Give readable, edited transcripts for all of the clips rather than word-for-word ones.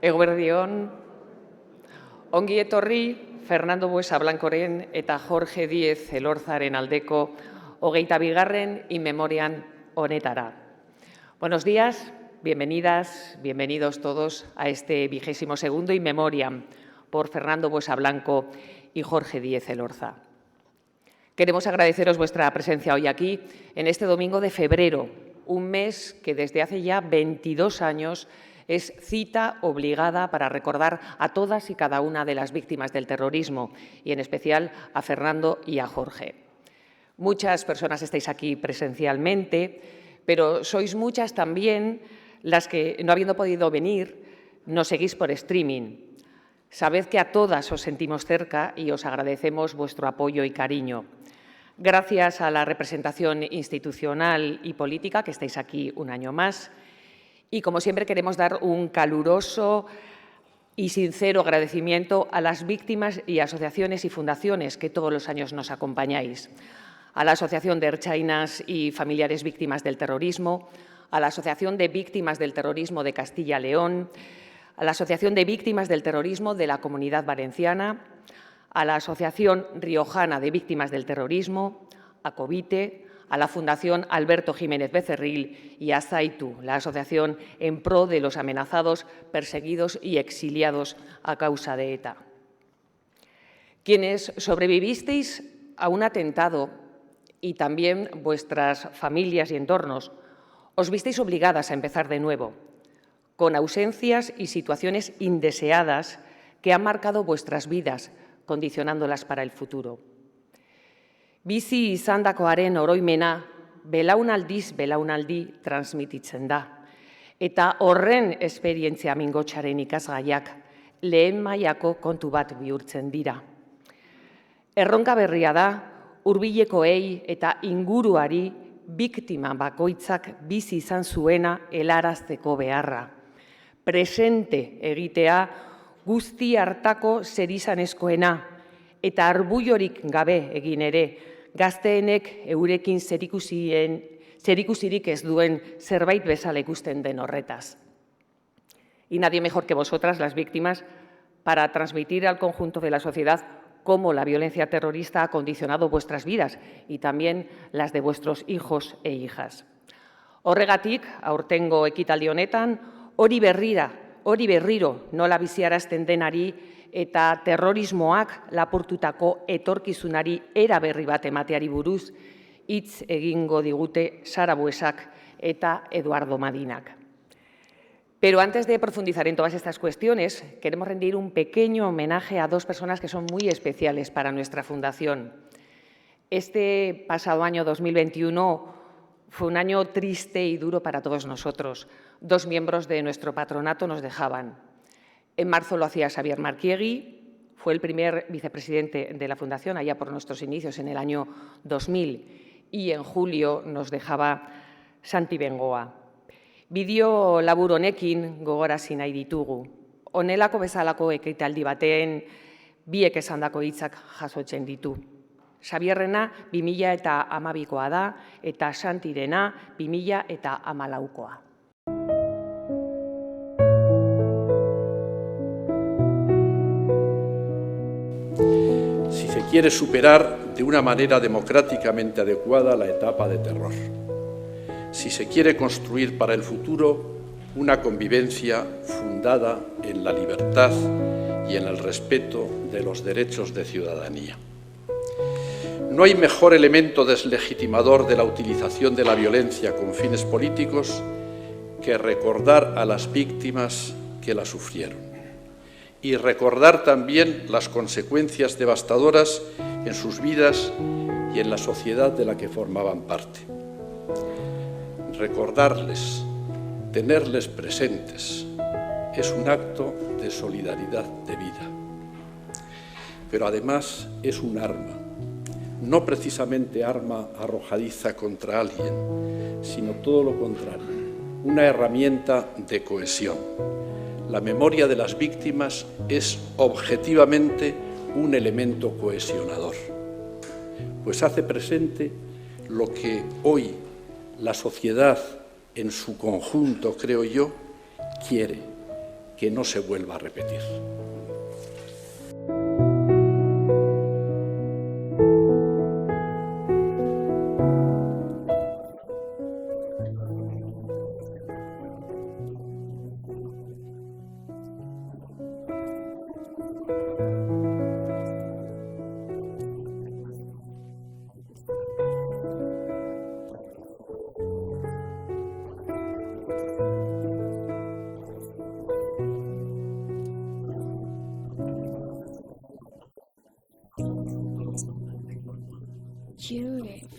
Eguerdion, ongi etorri Fernando Buesa Blancoren eta Jorge Díez Elorzaren aldeko 22. inmemorian honetara. Buenos días, bienvenidas, bienvenidos todos a este 22º inmemoriam por Fernando Buesa Blanco y Jorge Díez Elorza. Queremos agradeceros vuestra presencia hoy aquí, en este domingo de febrero, un mes que desde hace ya 22 años es cita obligada para recordar a todas y cada una de las víctimas del terrorismo y, en especial, a Fernando y a Jorge. Muchas personas estáis aquí presencialmente, pero sois muchas también las que, no habiendo podido venir, nos seguís por streaming. Sabed que a todas os sentimos cerca y os agradecemos vuestro apoyo y cariño. Gracias a la representación institucional y política que estáis aquí un año más. Y, como siempre, queremos dar un caluroso y sincero agradecimiento a las víctimas y asociaciones y fundaciones que todos los años nos acompañáis. A la Asociación de Ertzainas y Familiares Víctimas del Terrorismo, a la Asociación de Víctimas del Terrorismo de Castilla y León, a la Asociación de Víctimas del Terrorismo de la Comunidad Valenciana, a la Asociación Riojana de Víctimas del Terrorismo, a Covite, a la Fundación Alberto Jiménez Becerril y a Zaitu, la asociación en pro de los amenazados, perseguidos y exiliados a causa de ETA. Quienes sobrevivisteis a un atentado y también vuestras familias y entornos, os visteis obligadas a empezar de nuevo, con ausencias y situaciones indeseadas que han marcado vuestras vidas, condicionándolas para el futuro. Bizi izandakoaren oroimena belaunaldiz belaunaldi transmititzen da, eta horren esperientzia mingotsaren ikasgaiak lehen mailako kontu bat bihurtzen dira. Erronka berria da, hurbilekoei eta inguruari biktima bakoitzak bizi izan zuena helarazteko beharra. Presente egitea guzti hartako zerizanezkoena eta arbullorik gabe egin ere, gazteenek eurekin zerikusirik ez duen zerbait bezala ikusten den horretaz. Y nadie mejor que vosotras, las víctimas, para transmitir al conjunto de la sociedad cómo la violencia terrorista ha condicionado vuestras vidas y también las de vuestros hijos e hijas. Horregatik, aurtengo ekitaldi honetan, hori berriro nola biziarazten denari eta terrorismoak lapurtutako etorkizunari era berri bat emateari buruz hitz egingo digute Sara Buesak eta Eduardo Madinak. Pero antes de profundizar en todas estas cuestiones, queremos rendir un pequeño homenaje a dos personas que son muy especiales para nuestra fundación. Este pasado año 2021 fue un año triste y duro para todos nosotros. Dos miembros de nuestro patronato nos dejaban. En marzo lo hacía Xavier Marquiegui, fue el primer vicepresidente de la Fundación, allá por nuestros inicios en el año 2000, y en julio nos dejaba Santi Bengoa. Bideo labur honekin gogarazi nahi ditugu. Honelako bezalako ekitaldi batean biek esandako hitzak jasotzen ditu. Xabierrena 2012koa da eta Santirena 2014koa. Si se quiere superar de una manera democráticamente adecuada la etapa de terror, si se quiere construir para el futuro una convivencia fundada en la libertad y en el respeto de los derechos de ciudadanía. No hay mejor elemento deslegitimador de la utilización de la violencia con fines políticos que recordar a las víctimas que la sufrieron y recordar también las consecuencias devastadoras en sus vidas y en la sociedad de la que formaban parte. Recordarles, tenerles presentes, es un acto de solidaridad de vida. Pero además es un arma, no precisamente arma arrojadiza contra alguien, sino todo lo contrario, una herramienta de cohesión. La memoria de las víctimas es objetivamente un elemento cohesionador, pues hace presente lo que hoy la sociedad en su conjunto, creo yo, quiere, que no se vuelva a repetir. Judith.com.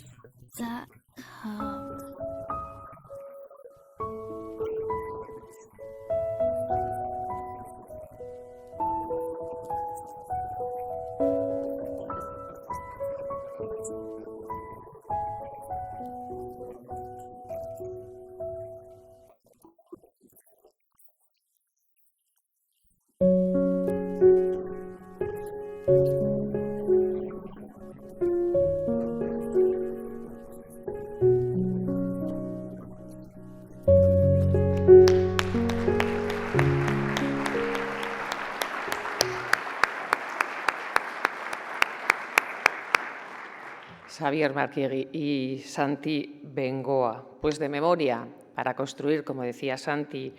Xavier Marquiegui y Santi Bengoa. Pues de memoria, para construir, como decía Santi,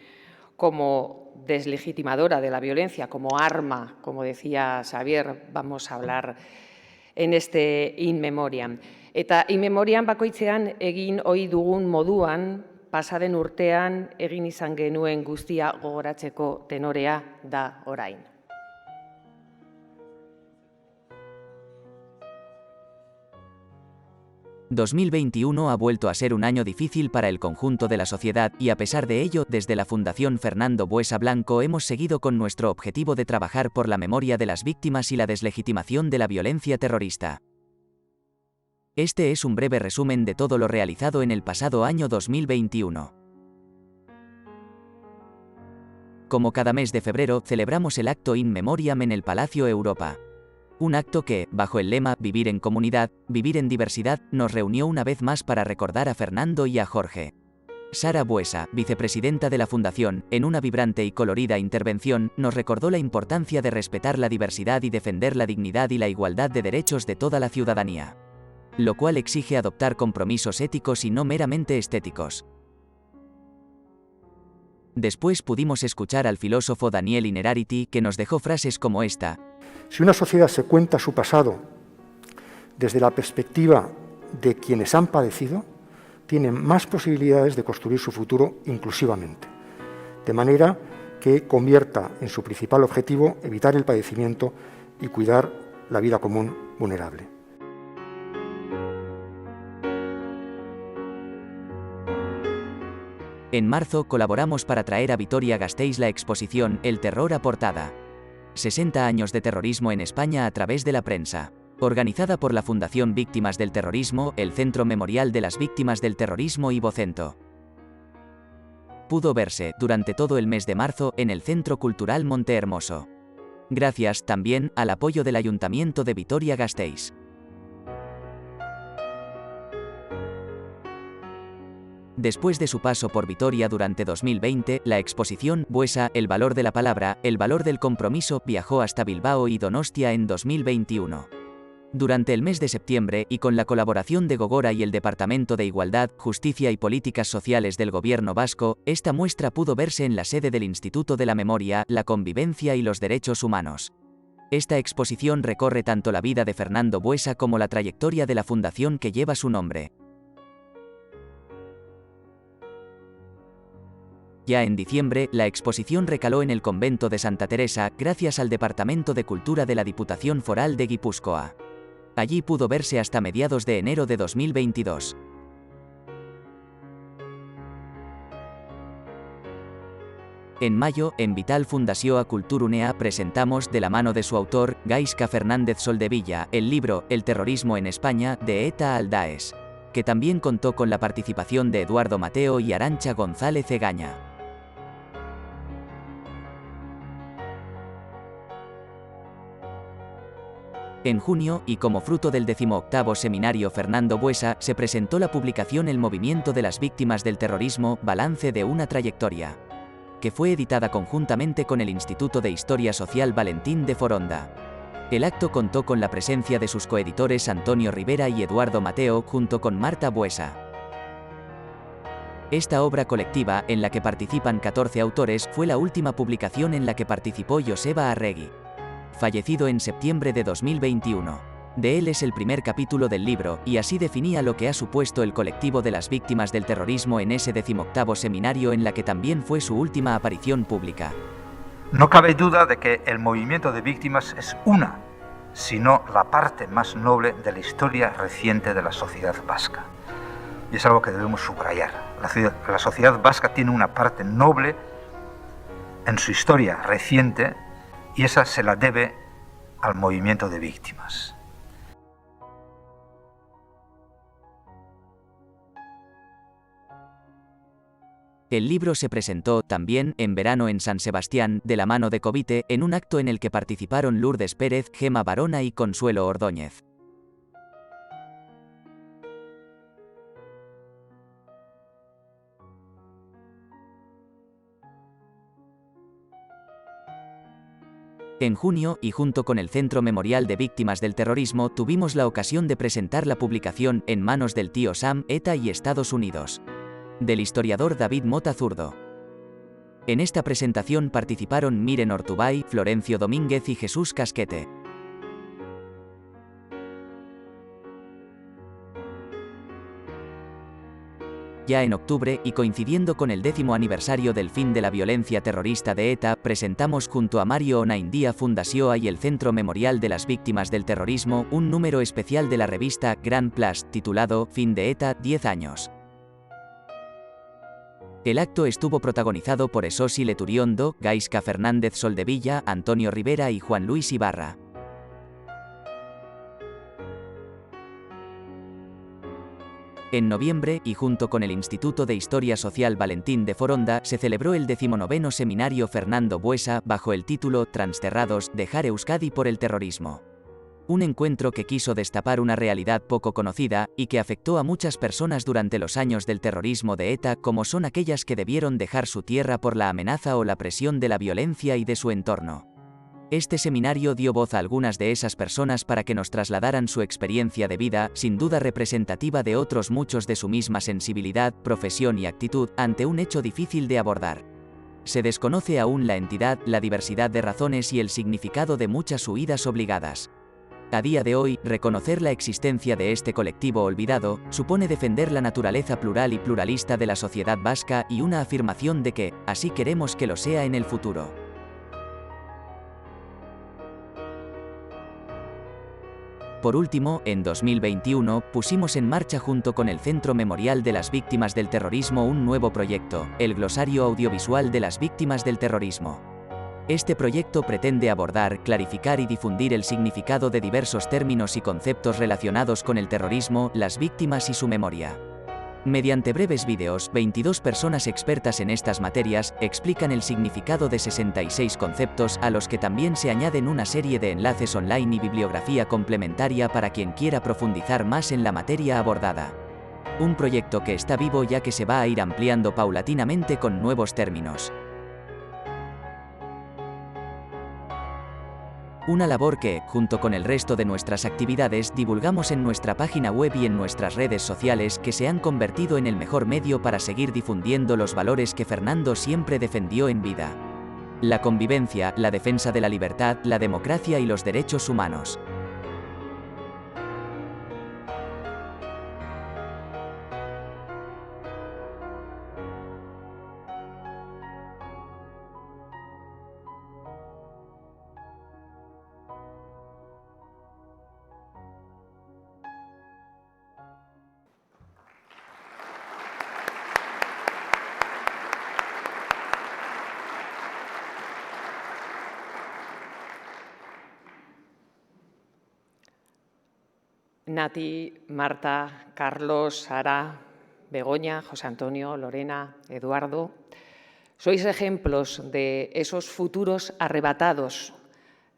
como deslegitimadora de la violencia, como arma, como decía Xavier, vamos a hablar en este In Memoriam. Eta In Memoriam bakoitzean egin ohi dugun moduan, pasaden urtean egin izan genuen guztia gogoratzeko tenorea da orain. 2021 ha vuelto a ser un año difícil para el conjunto de la sociedad y a pesar de ello, desde la Fundación Fernando Buesa Blanco hemos seguido con nuestro objetivo de trabajar por la memoria de las víctimas y la deslegitimación de la violencia terrorista. Este es un breve resumen de todo lo realizado en el pasado año 2021. Como cada mes de febrero, celebramos el acto In Memoriam en el Palacio Europa. Un acto que, bajo el lema Vivir en comunidad, vivir en diversidad, nos reunió una vez más para recordar a Fernando y a Jorge. Sara Buesa, vicepresidenta de la Fundación, en una vibrante y colorida intervención, nos recordó la importancia de respetar la diversidad y defender la dignidad y la igualdad de derechos de toda la ciudadanía. Lo cual exige adoptar compromisos éticos y no meramente estéticos. Después pudimos escuchar al filósofo Daniel Innerarity, que nos dejó frases como esta. Si una sociedad se cuenta su pasado desde la perspectiva de quienes han padecido, tiene más posibilidades de construir su futuro inclusivamente, de manera que convierta en su principal objetivo evitar el padecimiento y cuidar la vida común vulnerable. En marzo colaboramos para traer a Vitoria-Gasteiz la exposición El terror a portada. 60 años de terrorismo en España a través de la prensa. Organizada por la Fundación Víctimas del Terrorismo, el Centro Memorial de las Víctimas del Terrorismo y Vocento. Pudo verse, durante todo el mes de marzo, en el Centro Cultural Montehermoso. Gracias, también, al apoyo del Ayuntamiento de Vitoria-Gasteiz. Después de su paso por Vitoria durante 2020, la exposición Buesa, el valor de la palabra, el valor del compromiso, viajó hasta Bilbao y Donostia en 2021. Durante el mes de septiembre, y con la colaboración de Gogora y el Departamento de Igualdad, Justicia y Políticas Sociales del Gobierno vasco, esta muestra pudo verse en la sede del Instituto de la Memoria, la Convivencia y los Derechos Humanos. Esta exposición recorre tanto la vida de Fernando Buesa como la trayectoria de la fundación que lleva su nombre. Ya en diciembre, la exposición recaló en el convento de Santa Teresa, gracias al Departamento de Cultura de la Diputación Foral de Guipúzcoa. Allí pudo verse hasta mediados de enero de 2022. En mayo, en Vital Fundazioa Kulturunea presentamos, de la mano de su autor, Gaizka Fernández Soldevilla, el libro El terrorismo en España, de ETA al Daesh, que también contó con la participación de Eduardo Mateo y Arantxa González Egaña. En junio, y como fruto del 18º Seminario Fernando Buesa, se presentó la publicación El movimiento de las víctimas del terrorismo, balance de una trayectoria, que fue editada conjuntamente con el Instituto de Historia Social Valentín de Foronda. El acto contó con la presencia de sus coeditores Antonio Rivera y Eduardo Mateo, junto con Marta Buesa. Esta obra colectiva, en la que participan 14 autores, fue la última publicación en la que participó Joseba Arregui, fallecido en septiembre de 2021. De él es el primer capítulo del libro, y así definía lo que ha supuesto el colectivo de las víctimas del terrorismo en ese 18º seminario, en la que también fue su última aparición pública. No cabe duda de que el movimiento de víctimas es una, sino la parte más noble de la historia reciente de la sociedad vasca. Y es algo que debemos subrayar. La sociedad vasca tiene una parte noble en su historia reciente, y esa se la debe al movimiento de víctimas. El libro se presentó, también, en verano en San Sebastián, de la mano de Covite, en un acto en el que participaron Lourdes Pérez, Gema Barona y Consuelo Ordóñez. En junio, y junto con el Centro Memorial de Víctimas del Terrorismo, tuvimos la ocasión de presentar la publicación En manos del tío Sam, ETA y Estados Unidos, del historiador David Mota Zurdo. En esta presentación participaron Miren Ortubay, Florencio Domínguez y Jesús Casquete. Ya en octubre, y coincidiendo con el 10º aniversario del fin de la violencia terrorista de ETA, presentamos junto a Mario Onaindia Fundació y el Centro Memorial de las Víctimas del Terrorismo un número especial de la revista Grand Plus, titulado Fin de ETA, 10 años. El acto estuvo protagonizado por Esosi Leturiondo, Gaisca Fernández Soldevilla, Antonio Rivera y Juan Luis Ibarra. En noviembre, y junto con el Instituto de Historia Social Valentín de Foronda, se celebró el 19º Seminario Fernando Buesa, bajo el título Transterrados, dejar Euskadi por el terrorismo. Un encuentro que quiso destapar una realidad poco conocida, y que afectó a muchas personas durante los años del terrorismo de ETA, como son aquellas que debieron dejar su tierra por la amenaza o la presión de la violencia y de su entorno. Este seminario dio voz a algunas de esas personas para que nos trasladaran su experiencia de vida, sin duda representativa de otros muchos de su misma sensibilidad, profesión y actitud, ante un hecho difícil de abordar. Se desconoce aún la entidad, la diversidad de razones y el significado de muchas huidas obligadas. A día de hoy, reconocer la existencia de este colectivo olvidado, supone defender la naturaleza plural y pluralista de la sociedad vasca y una afirmación de que, así queremos que lo sea en el futuro. Por último, en 2021, pusimos en marcha junto con el Centro Memorial de las Víctimas del Terrorismo un nuevo proyecto, el Glosario Audiovisual de las Víctimas del Terrorismo. Este proyecto pretende abordar, clarificar y difundir el significado de diversos términos y conceptos relacionados con el terrorismo, las víctimas y su memoria. Mediante breves vídeos, 22 personas expertas en estas materias explican el significado de 66 conceptos, a los que también se añaden una serie de enlaces online y bibliografía complementaria para quien quiera profundizar más en la materia abordada. Un proyecto que está vivo, ya que se va a ir ampliando paulatinamente con nuevos términos. Una labor que, junto con el resto de nuestras actividades, divulgamos en nuestra página web y en nuestras redes sociales, que se han convertido en el mejor medio para seguir difundiendo los valores que Fernando siempre defendió en vida: la convivencia, la defensa de la libertad, la democracia y los derechos humanos. Nati, Marta, Carlos, Sara, Begoña, José Antonio, Lorena, Eduardo, sois ejemplos de esos futuros arrebatados,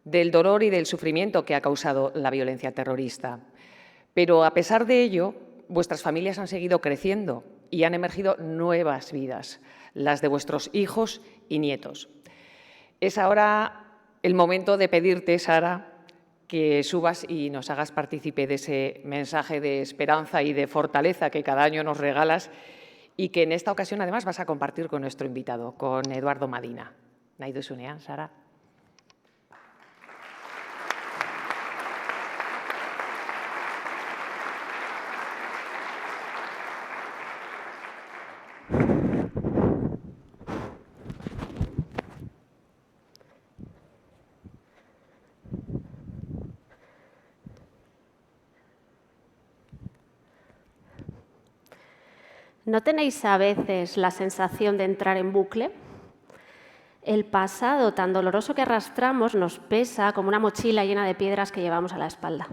del dolor y del sufrimiento que ha causado la violencia terrorista. Pero a pesar de ello, vuestras familias han seguido creciendo y han emergido nuevas vidas, las de vuestros hijos y nietos. Es ahora el momento de pedirte, Sara, que subas y nos hagas partícipe de ese mensaje de esperanza y de fortaleza que cada año nos regalas y que en esta ocasión además vas a compartir con nuestro invitado, con Eduardo Madina. Nahi duzunean, Sara. ¿No tenéis a veces la sensación de entrar en bucle? El pasado tan doloroso que arrastramos nos pesa como una mochila llena de piedras que llevamos a la espalda.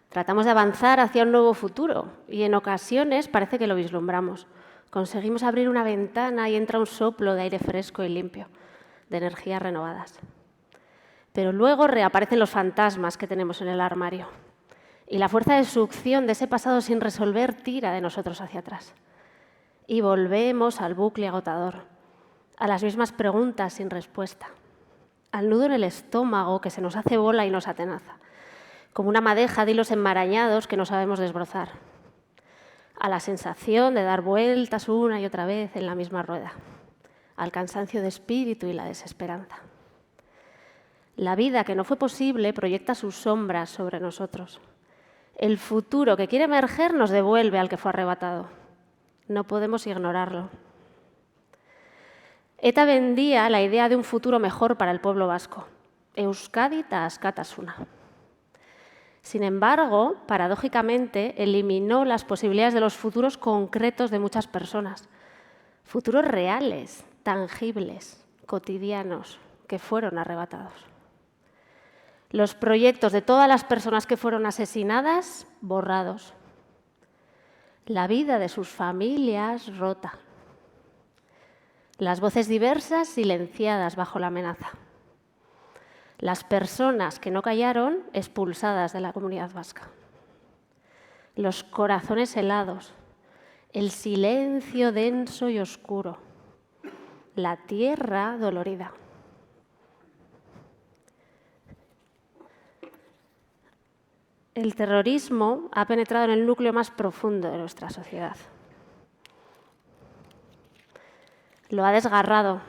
Tratamos de avanzar hacia un nuevo futuro y en ocasiones parece que lo vislumbramos. Conseguimos abrir una ventana y entra un soplo de aire fresco y limpio, de energías renovadas. Pero luego reaparecen los fantasmas que tenemos en el armario. Y la fuerza de succión de ese pasado sin resolver tira de nosotros hacia atrás. Y volvemos al bucle agotador, a las mismas preguntas sin respuesta, al nudo en el estómago que se nos hace bola y nos atenaza, como una madeja de hilos enmarañados que no sabemos desbrozar, a la sensación de dar vueltas una y otra vez en la misma rueda, al cansancio de espíritu y la desesperanza. La vida que no fue posible proyecta sus sombras sobre nosotros. El futuro que quiere emerger nos devuelve al que fue arrebatado. No podemos ignorarlo. ETA vendía la idea de un futuro mejor para el pueblo vasco. Euskadi ta askatasuna. Sin embargo, paradójicamente, eliminó las posibilidades de los futuros concretos de muchas personas. Futuros reales, tangibles, cotidianos, que fueron arrebatados. Los proyectos de todas las personas que fueron asesinadas, borrados. La vida de sus familias, rota. Las voces diversas, silenciadas bajo la amenaza. Las personas que no callaron, expulsadas de la comunidad vasca. Los corazones helados. El silencio denso y oscuro. La tierra dolorida. El terrorismo ha penetrado en el núcleo más profundo de nuestra sociedad. Lo ha desgarrado.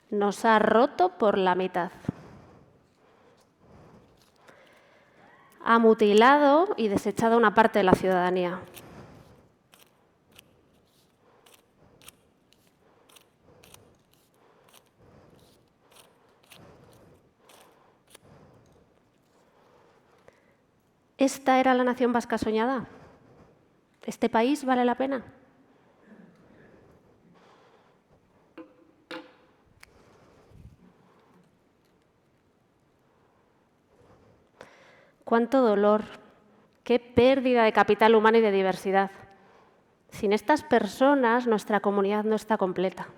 Nos ha roto por la mitad. Ha mutilado y desechado una parte de la ciudadanía. ¿Esta era la nación vasca soñada? ¿Este país vale la pena? Cuánto dolor, qué pérdida de capital humano y de diversidad. Sin estas personas, nuestra comunidad no está completa.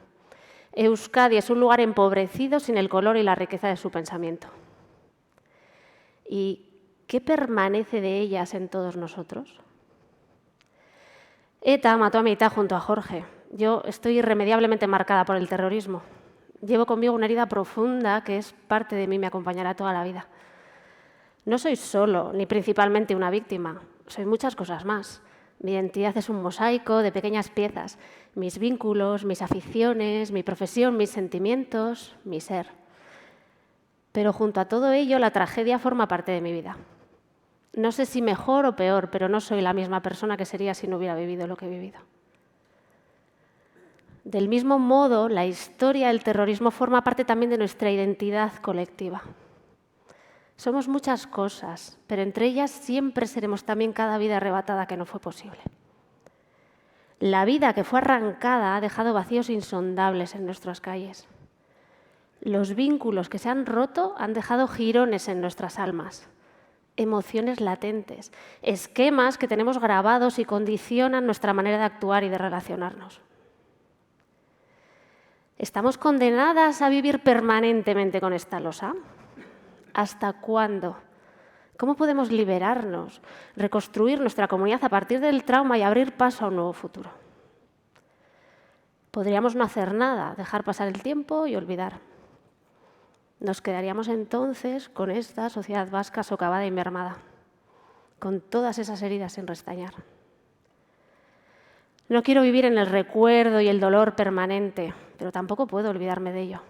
Euskadi es un lugar empobrecido sin el color y la riqueza de su pensamiento. ¿Y qué permanece de ellas en todos nosotros? ETA mató a mi tía junto a Jorge. Yo estoy irremediablemente marcada por el terrorismo. Llevo conmigo una herida profunda que es parte de mí y me acompañará toda la vida. No soy solo ni principalmente una víctima, soy muchas cosas más. Mi identidad es un mosaico de pequeñas piezas, mis vínculos, mis aficiones, mi profesión, mis sentimientos, mi ser. Pero junto a todo ello, la tragedia forma parte de mi vida. No sé si mejor o peor, pero no soy la misma persona que sería si no hubiera vivido lo que he vivido. Del mismo modo, la historia del terrorismo forma parte también de nuestra identidad colectiva. Somos muchas cosas, pero entre ellas siempre seremos también cada vida arrebatada que no fue posible. La vida que fue arrancada ha dejado vacíos insondables en nuestras calles. Los vínculos que se han roto han dejado jirones en nuestras almas, emociones latentes, esquemas que tenemos grabados y condicionan nuestra manera de actuar y de relacionarnos. ¿Estamos condenadas a vivir permanentemente con esta losa? ¿Hasta cuándo? ¿Cómo podemos liberarnos, reconstruir nuestra comunidad a partir del trauma y abrir paso a un nuevo futuro? Podríamos no hacer nada, dejar pasar el tiempo y olvidar. Nos quedaríamos entonces con esta sociedad vasca socavada y mermada, con todas esas heridas sin restañar. No quiero vivir en el recuerdo y el dolor permanente, pero tampoco puedo olvidarme de ello.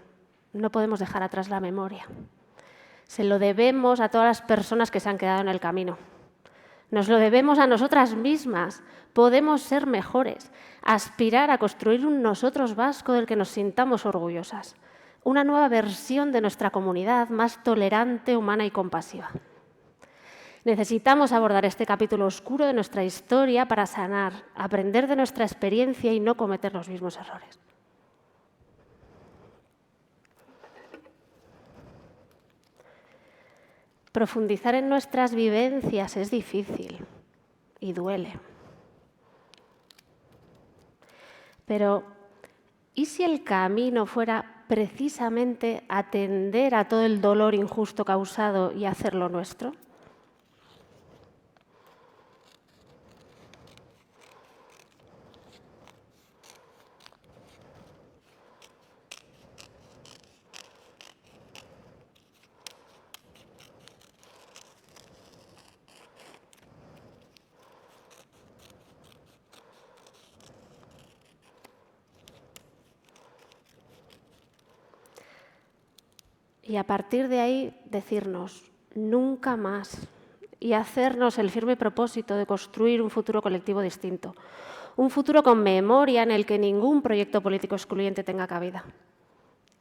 No podemos dejar atrás la memoria. Se lo debemos a todas las personas que se han quedado en el camino. Nos lo debemos a nosotras mismas. Podemos ser mejores, aspirar a construir un nosotros vasco del que nos sintamos orgullosas. Una nueva versión de nuestra comunidad más tolerante, humana y compasiva. Necesitamos abordar este capítulo oscuro de nuestra historia para sanar, aprender de nuestra experiencia y no cometer los mismos errores. Profundizar en nuestras vivencias es difícil y duele. Pero, ¿y si el camino fuera precisamente atender a todo el dolor injusto causado y hacerlo nuestro? Y a partir de ahí decirnos, nunca más, y hacernos el firme propósito de construir un futuro colectivo distinto. Un futuro con memoria en el que ningún proyecto político excluyente tenga cabida.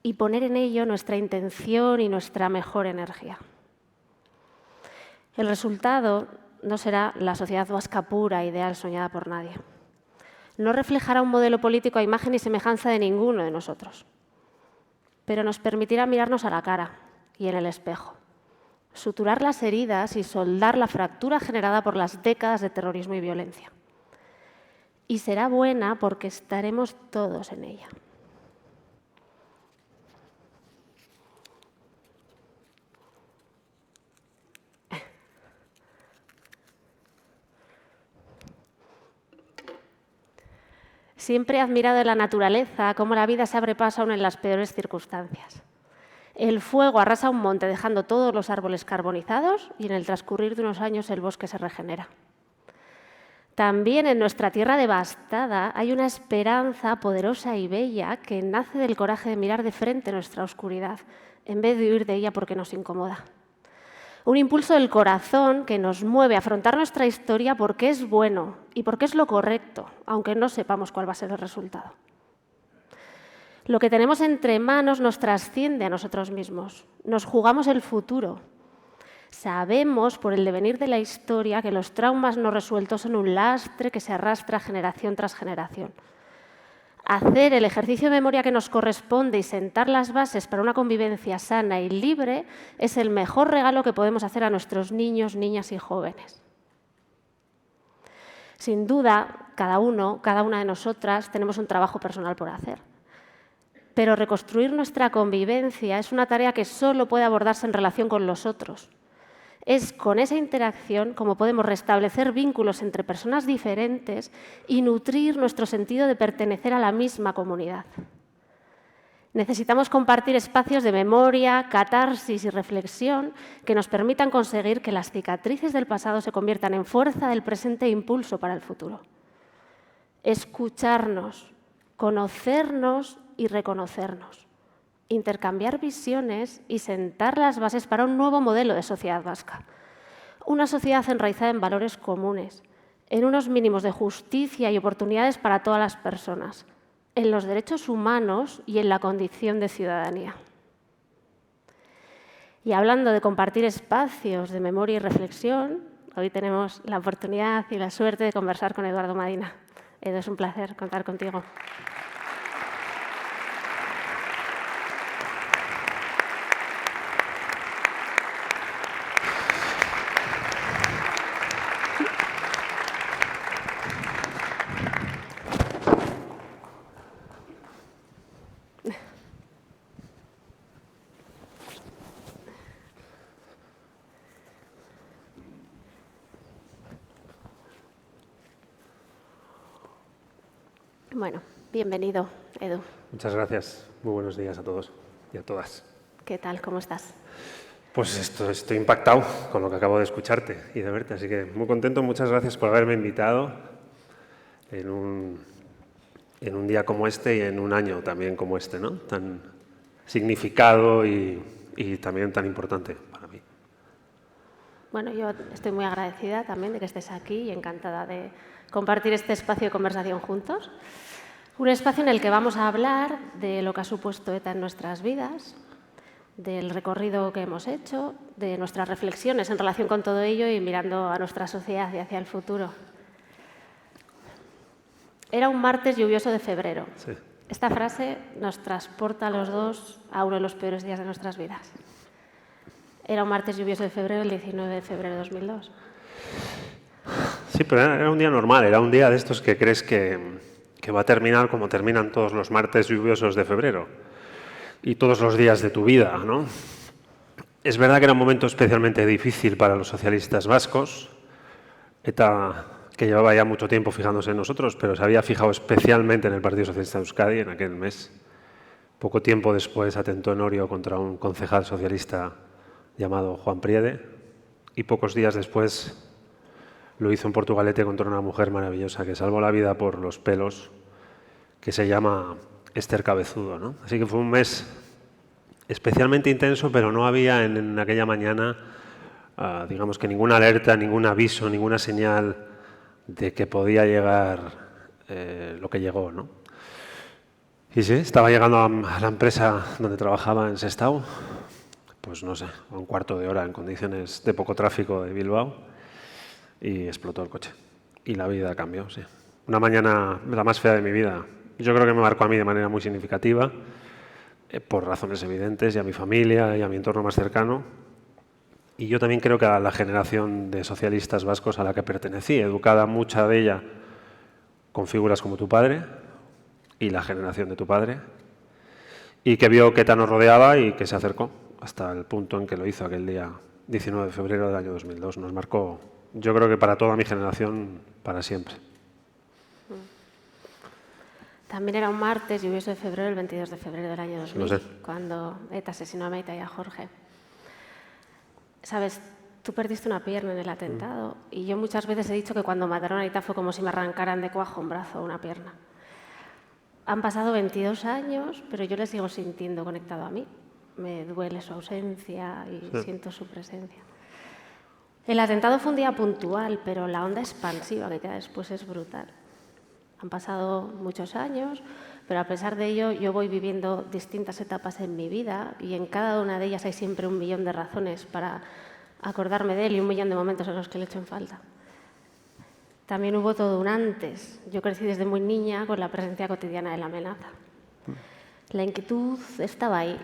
Y poner en ello nuestra intención y nuestra mejor energía. El resultado no será la sociedad vasca pura, ideal, soñada por nadie. No reflejará un modelo político a imagen y semejanza de ninguno de nosotros. Pero nos permitirá mirarnos a la cara y en el espejo, suturar las heridas y soldar la fractura generada por las décadas de terrorismo y violencia. Y será buena porque estaremos todos en ella. Siempre he admirado en la naturaleza cómo la vida se abre paso aún en las peores circunstancias. El fuego arrasa un monte dejando todos los árboles carbonizados y en el transcurrir de unos años el bosque se regenera. También en nuestra tierra devastada hay una esperanza poderosa y bella que nace del coraje de mirar de frente nuestra oscuridad en vez de huir de ella porque nos incomoda. Un impulso del corazón que nos mueve a afrontar nuestra historia porque es bueno y porque es lo correcto, aunque no sepamos cuál va a ser el resultado. Lo que tenemos entre manos nos trasciende a nosotros mismos. Nos jugamos el futuro. Sabemos, por el devenir de la historia, que los traumas no resueltos son un lastre que se arrastra generación tras generación. Hacer el ejercicio de memoria que nos corresponde y sentar las bases para una convivencia sana y libre es el mejor regalo que podemos hacer a nuestros niños, niñas y jóvenes. Sin duda, cada una de nosotras tenemos un trabajo personal por hacer. Pero reconstruir nuestra convivencia es una tarea que solo puede abordarse en relación con los otros. Es con esa interacción como podemos restablecer vínculos entre personas diferentes y nutrir nuestro sentido de pertenecer a la misma comunidad. Necesitamos compartir espacios de memoria, catarsis y reflexión que nos permitan conseguir que las cicatrices del pasado se conviertan en fuerza del presente e impulso para el futuro. Escucharnos, conocernos y reconocernos. Intercambiar visiones y sentar las bases para un nuevo modelo de sociedad vasca. Una sociedad enraizada en valores comunes, en unos mínimos de justicia y oportunidades para todas las personas, en los derechos humanos y en la condición de ciudadanía. Y hablando de compartir espacios de memoria y reflexión, hoy tenemos la oportunidad y la suerte de conversar con Eduardo Madina. Edu, es un placer contar contigo. Bueno, bienvenido, Edu. Muchas gracias. Muy buenos días a todos y a todas. ¿Qué tal? ¿Cómo estás? Pues estoy impactado con lo que acabo de escucharte y de verte, así que muy contento. Muchas gracias por haberme invitado en un día como este y en un año también como este, ¿no? Tan significado y también tan importante para mí. Bueno, yo estoy muy agradecida también de que estés aquí y encantada de compartir este espacio de conversación juntos. Un espacio en el que vamos a hablar de lo que ha supuesto ETA en nuestras vidas, del recorrido que hemos hecho, de nuestras reflexiones en relación con todo ello y mirando a nuestra sociedad y hacia el futuro. Era un martes lluvioso de febrero. Sí. Esta frase nos transporta a los dos a uno de los peores días de nuestras vidas. Era un martes lluvioso de febrero, el 19 de febrero de 2002. Sí, pero era un día normal, era un día de estos que crees que va a terminar como terminan todos los martes lluviosos de febrero y todos los días de tu vida, ¿no? Es verdad que era un momento especialmente difícil para los socialistas vascos. ETA, que llevaba ya mucho tiempo fijándose en nosotros, pero se había fijado especialmente en el Partido Socialista de Euskadi en aquel mes. Poco tiempo después atentó en Orio contra un concejal socialista llamado Juan Priede y pocos días después lo hizo en Portugalete contra una mujer maravillosa que salvó la vida por los pelos, que se llama Esther Cabezudo, ¿no? Así que fue un mes especialmente intenso, pero no había en aquella mañana, digamos que ninguna alerta, ningún aviso, ninguna señal de que podía llegar lo que llegó, ¿no? Y sí, estaba llegando a la empresa donde trabajaba en Sestao, pues no sé, a un cuarto de hora en condiciones de poco tráfico de Bilbao, y explotó el coche. Y la vida cambió, sí. Una mañana la más fea de mi vida. Yo creo que me marcó a mí de manera muy significativa, por razones evidentes, y a mi familia y a mi entorno más cercano. Y yo también creo que a la generación de socialistas vascos a la que pertenecí, educada mucha de ella con figuras como tu padre y la generación de tu padre, y que vio que ETA nos rodeaba y que se acercó hasta el punto en que lo hizo aquel día 19 de febrero del año 2002. Nos marcó, yo creo que para toda mi generación, para siempre. También era un martes lluvioso de febrero, el 22 de febrero del año 2000, Lo sé. cuando ETA asesinó a Maite y a Jorge. Sabes, tú perdiste una pierna en el atentado y yo muchas veces he dicho que cuando mataron a ETA fue como si me arrancaran de cuajo un brazo o una pierna. Han pasado 22 años, pero yo le sigo sintiendo conectado a mí. Me duele su ausencia y siento su presencia. El atentado fue un día puntual, pero la onda expansiva que queda después es brutal. Han pasado muchos años, pero a pesar de ello yo voy viviendo distintas etapas en mi vida y en cada una de ellas hay siempre 1 millón de razones para acordarme de él y 1 millón de momentos en los que le echo en falta. También hubo todo un antes. Yo crecí desde muy niña con la presencia cotidiana de la amenaza. La inquietud estaba ahí,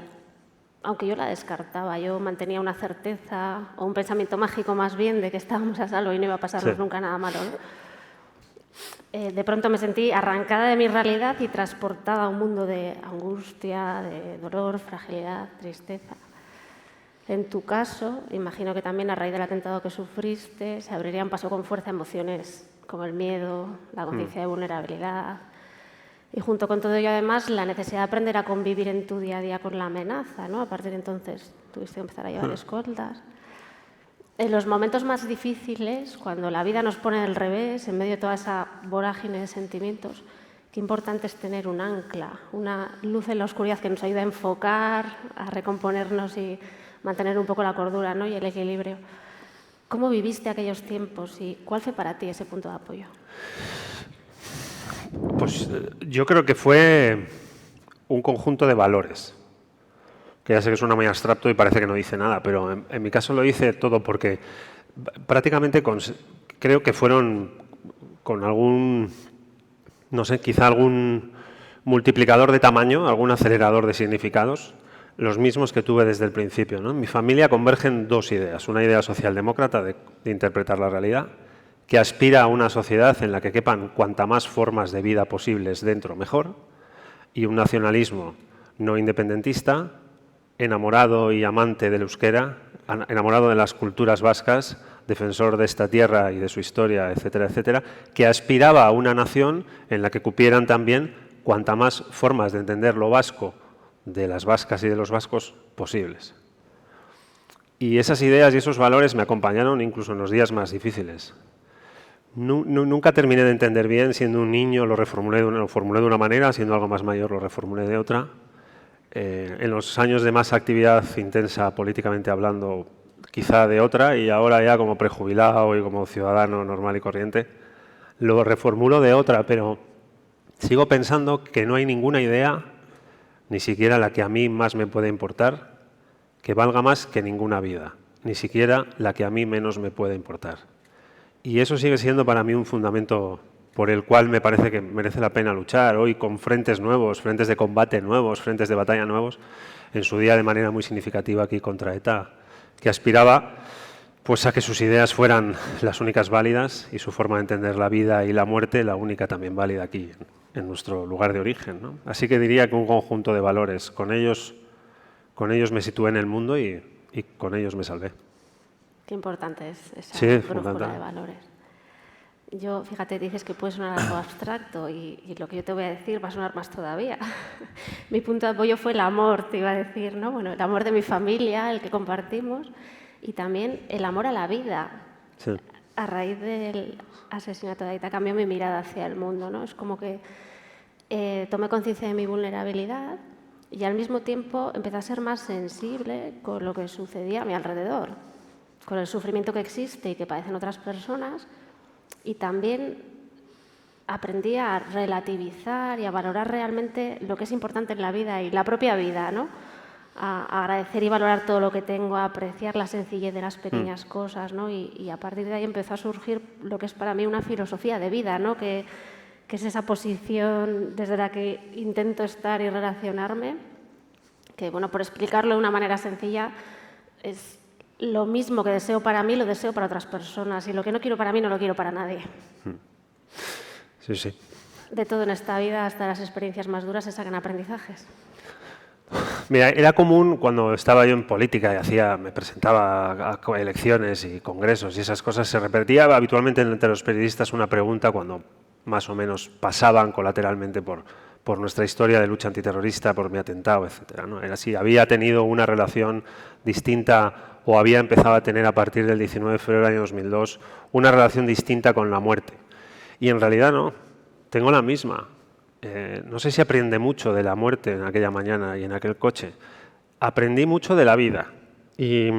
aunque yo la descartaba. Yo mantenía una certeza o un pensamiento mágico más bien de que estábamos a salvo y no iba a pasarnos nunca nada malo, ¿no? De pronto me sentí arrancada de mi realidad y transportada a un mundo de angustia, de dolor, fragilidad, tristeza. En tu caso, imagino que también a raíz del atentado que sufriste se abrirían paso con fuerza emociones como el miedo, la conciencia de vulnerabilidad y junto con todo ello además la necesidad de aprender a convivir en tu día a día con la amenaza, ¿no? A partir de entonces tuviste que empezar a llevar escoltas. En los momentos más difíciles, cuando la vida nos pone al revés, en medio de toda esa vorágine de sentimientos, qué importante es tener un ancla, una luz en la oscuridad que nos ayuda a enfocar, a recomponernos y mantener un poco la cordura, ¿no? Y el equilibrio. ¿Cómo viviste aquellos tiempos y cuál fue para ti ese punto de apoyo? Pues yo creo que fue un conjunto de valores, que ya sé que suena muy abstracto y parece que no dice nada, pero en mi caso lo hice todo porque prácticamente creo que fueron con algún, no sé, quizá algún multiplicador de tamaño, algún acelerador de significados, los mismos que tuve desde el principio, ¿no? En mi familia convergen 2 ideas, una idea socialdemócrata de interpretar la realidad, que aspira a una sociedad en la que quepan cuanta más formas de vida posibles dentro mejor, y un nacionalismo no independentista, enamorado y amante del euskera, enamorado de las culturas vascas, defensor de esta tierra y de su historia, etcétera, etcétera, que aspiraba a una nación en la que cupieran también cuanta más formas de entender lo vasco de las vascas y de los vascos posibles. Y esas ideas y esos valores me acompañaron incluso en los días más difíciles. Nunca terminé de entender bien, siendo un niño lo formulé de una manera, siendo algo más mayor lo reformulé de otra. En los años de más actividad intensa políticamente hablando, quizá de otra, y ahora ya como prejubilado y como ciudadano normal y corriente, lo reformulo de otra, pero sigo pensando que no hay ninguna idea, ni siquiera la que a mí más me puede importar, que valga más que ninguna vida, ni siquiera la que a mí menos me puede importar. Y eso sigue siendo para mí un fundamento por el cual me parece que merece la pena luchar hoy con frentes nuevos, frentes de combate nuevos, frentes de batalla nuevos, en su día de manera muy significativa aquí contra ETA, que aspiraba pues a que sus ideas fueran las únicas válidas y su forma de entender la vida y la muerte la única también válida aquí, en nuestro lugar de origen, ¿no? Así que diría que un conjunto de valores, con ellos me situé en el mundo y con ellos me salvé. Qué importante es esa sí, brújula de valores. Yo, fíjate, dices que puede sonar algo abstracto y lo que yo te voy a decir va a sonar más todavía. Mi punto de apoyo fue el amor, te iba a decir, ¿no? Bueno, el amor de mi familia, el que compartimos, y también el amor a la vida. Sí. A raíz del asesinato de Aita cambió mi mirada hacia el mundo, ¿no? Es como que tomé conciencia de mi vulnerabilidad y al mismo tiempo empecé a ser más sensible con lo que sucedía a mi alrededor, con el sufrimiento que existe y que padecen otras personas, y también aprendí a relativizar y a valorar realmente lo que es importante en la vida y la propia vida, ¿no? A agradecer y valorar todo lo que tengo, a apreciar la sencillez de las pequeñas cosas, ¿no? Y a partir de ahí empezó a surgir lo que es para mí una filosofía de vida, ¿no? Que es esa posición desde la que intento estar y relacionarme, que, bueno, por explicarlo de una manera sencilla, es lo mismo que deseo para mí, lo deseo para otras personas, y lo que no quiero para mí no lo quiero para nadie. Sí, sí. De todo en esta vida, hasta las experiencias más duras se sacan aprendizajes. Mira, era común cuando estaba yo en política y me presentaba a elecciones y congresos y esas cosas, se repetía habitualmente entre los periodistas una pregunta cuando más o menos pasaban colateralmente por nuestra historia de lucha antiterrorista, por mi atentado, etcétera, ¿no? Era si había tenido una relación distinta o había empezado a tener a partir del 19 de febrero del año 2002 una relación distinta con la muerte. Y en realidad no, tengo la misma. No sé si aprendí mucho de la muerte en aquella mañana y en aquel coche. Aprendí mucho de la vida y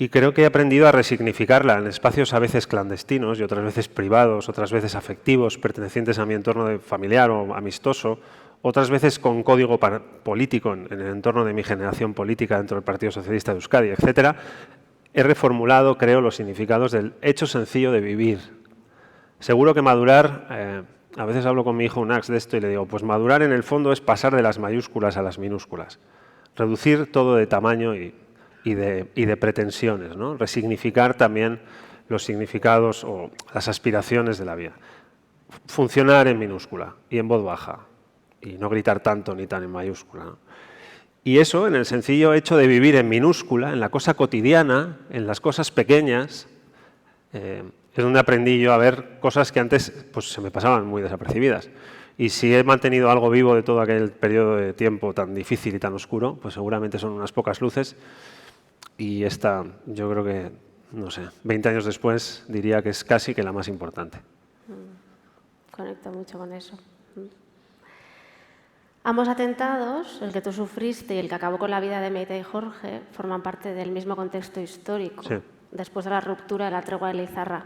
creo que he aprendido a resignificarla en espacios a veces clandestinos y otras veces privados, otras veces afectivos, pertenecientes a mi entorno familiar o amistoso, otras veces con código político en el entorno de mi generación política dentro del Partido Socialista de Euskadi, etcétera. He reformulado, creo, los significados del hecho sencillo de vivir. Seguro que madurar... A veces hablo con mi hijo Unax de esto y le digo, pues madurar en el fondo es pasar de las mayúsculas a las minúsculas, reducir todo de tamaño y de pretensiones, ¿no? Resignificar también los significados o las aspiraciones de la vida. Funcionar en minúscula y en voz baja y no gritar tanto ni tan en mayúscula, ¿no? Y eso, en el sencillo hecho de vivir en minúscula, en la cosa cotidiana, en las cosas pequeñas, es donde aprendí yo a ver cosas que antes pues, se me pasaban muy desapercibidas. Y si he mantenido algo vivo de todo aquel periodo de tiempo tan difícil y tan oscuro, pues seguramente son unas pocas luces. Y esta, yo creo que, no sé, 20 años después, diría que es casi que la más importante. Conecto mucho con eso. Ambos atentados, el que tú sufriste y el que acabó con la vida de Meita y Jorge, forman parte del mismo contexto histórico, sí. Después de la ruptura de la tregua de Leizarra.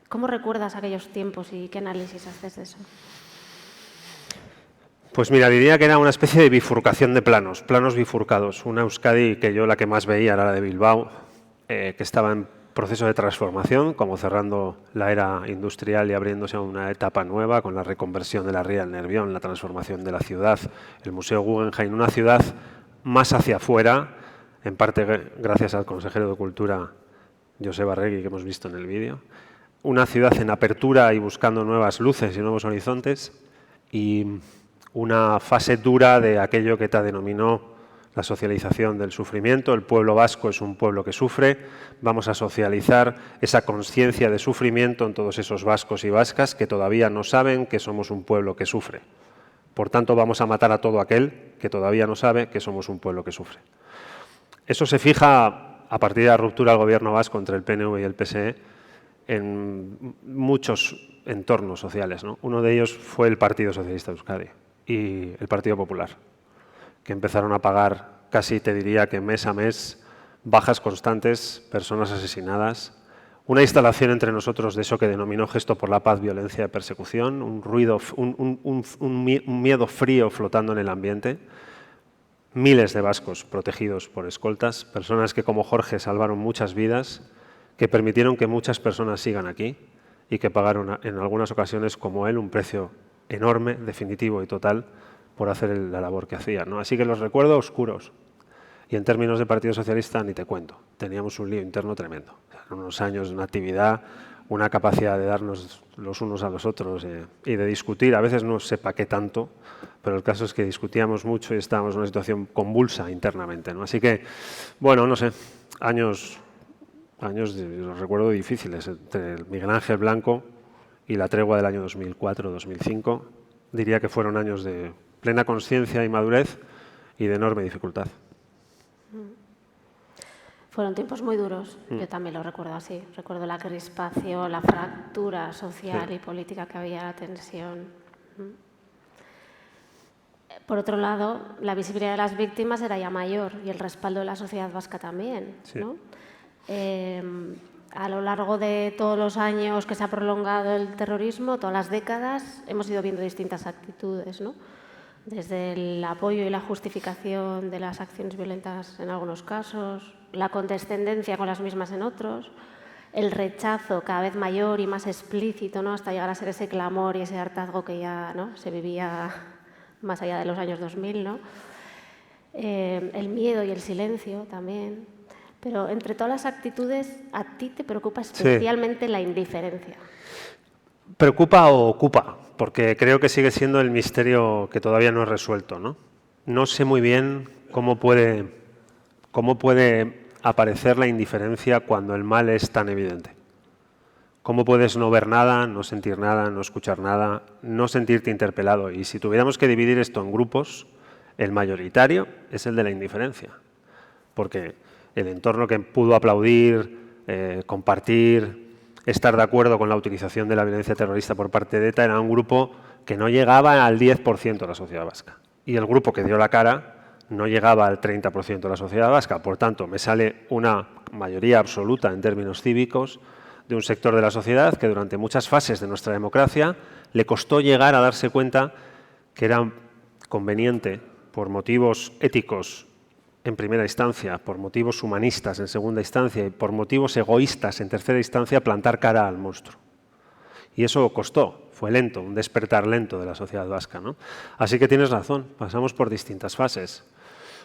¿Cómo recuerdas aquellos tiempos y qué análisis haces de eso? Pues mira, diría que era una especie de bifurcación de planos bifurcados. Una Euskadi que yo la que más veía era la de Bilbao, que estaba en proceso de transformación, como cerrando la era industrial y abriéndose a una etapa nueva con la reconversión de la ría del Nervión, la transformación de la ciudad, el Museo Guggenheim, una ciudad más hacia afuera, en parte gracias al consejero de Cultura Joseba Arregui, que hemos visto en el vídeo. Una ciudad en apertura y buscando nuevas luces y nuevos horizontes, y una fase dura de aquello que ETA denominó la socialización del sufrimiento. El pueblo vasco es un pueblo que sufre. Vamos a socializar esa conciencia de sufrimiento en todos esos vascos y vascas que todavía no saben que somos un pueblo que sufre. Por tanto, vamos a matar a todo aquel que todavía no sabe que somos un pueblo que sufre. Eso se fija a partir de la ruptura del gobierno vasco entre el PNV y el PSE en muchos entornos sociales, ¿no? Uno de ellos fue el Partido Socialista de Euskadi y el Partido Popular, que empezaron a pagar casi, te diría que mes a mes, bajas constantes, personas asesinadas, una instalación entre nosotros de eso que denominó Gesto por la Paz, violencia de persecución, un ruido, un miedo frío flotando en el ambiente, miles de vascos protegidos por escoltas, personas que como Jorge salvaron muchas vidas, que permitieron que muchas personas sigan aquí y que pagaron en algunas ocasiones como él un precio enorme, definitivo y total por hacer la labor que hacía, ¿no? Así que los recuerdo oscuros. Y en términos de Partido Socialista ni te cuento. Teníamos un lío interno tremendo. O sea, unos años de una actividad, una capacidad de darnos los unos a los otros y de discutir. A veces no sé para qué tanto, pero el caso es que discutíamos mucho y estábamos en una situación convulsa internamente, ¿no? Así que, bueno, no sé, años los recuerdo difíciles. Entre el Miguel Ángel Blanco y la tregua del año 2004-2005, diría que fueron años de plena conciencia y madurez y de enorme dificultad. Fueron tiempos muy duros, yo también lo recuerdo así. Recuerdo la crispación, la fractura social y política que había, la tensión. Por otro lado, la visibilidad de las víctimas era ya mayor y el respaldo de la sociedad vasca también, ¿no? A lo largo de todos los años que se ha prolongado el terrorismo, todas las décadas, hemos ido viendo distintas actitudes, ¿no? Desde el apoyo y la justificación de las acciones violentas en algunos casos, la condescendencia con las mismas en otros, el rechazo cada vez mayor y más explícito, ¿no? Hasta llegar a ser ese clamor y ese hartazgo que ya, ¿no? Se vivía más allá de los años 2000, ¿no? El miedo y el silencio también. Pero entre todas las actitudes, a ti te preocupa especialmente la indiferencia. Preocupa o ocupa, porque creo que sigue siendo el misterio que todavía no es resuelto, ¿no? No sé muy bien cómo puede aparecer la indiferencia cuando el mal es tan evidente. ¿Cómo puedes no ver nada, no sentir nada, no escuchar nada, no sentirte interpelado? Y si tuviéramos que dividir esto en grupos, el mayoritario es el de la indiferencia, porque el entorno que pudo aplaudir, compartir, estar de acuerdo con la utilización de la violencia terrorista por parte de ETA era un grupo que no llegaba al 10% de la sociedad vasca. Y el grupo que dio la cara no llegaba al 30% de la sociedad vasca. Por tanto, me sale una mayoría absoluta en términos cívicos de un sector de la sociedad que durante muchas fases de nuestra democracia le costó llegar a darse cuenta que era conveniente, por motivos éticos en primera instancia, por motivos humanistas en segunda instancia y por motivos egoístas en tercera instancia, plantar cara al monstruo. Y eso costó, fue lento, un despertar lento de la sociedad vasca, ¿no? Así que tienes razón, pasamos por distintas fases.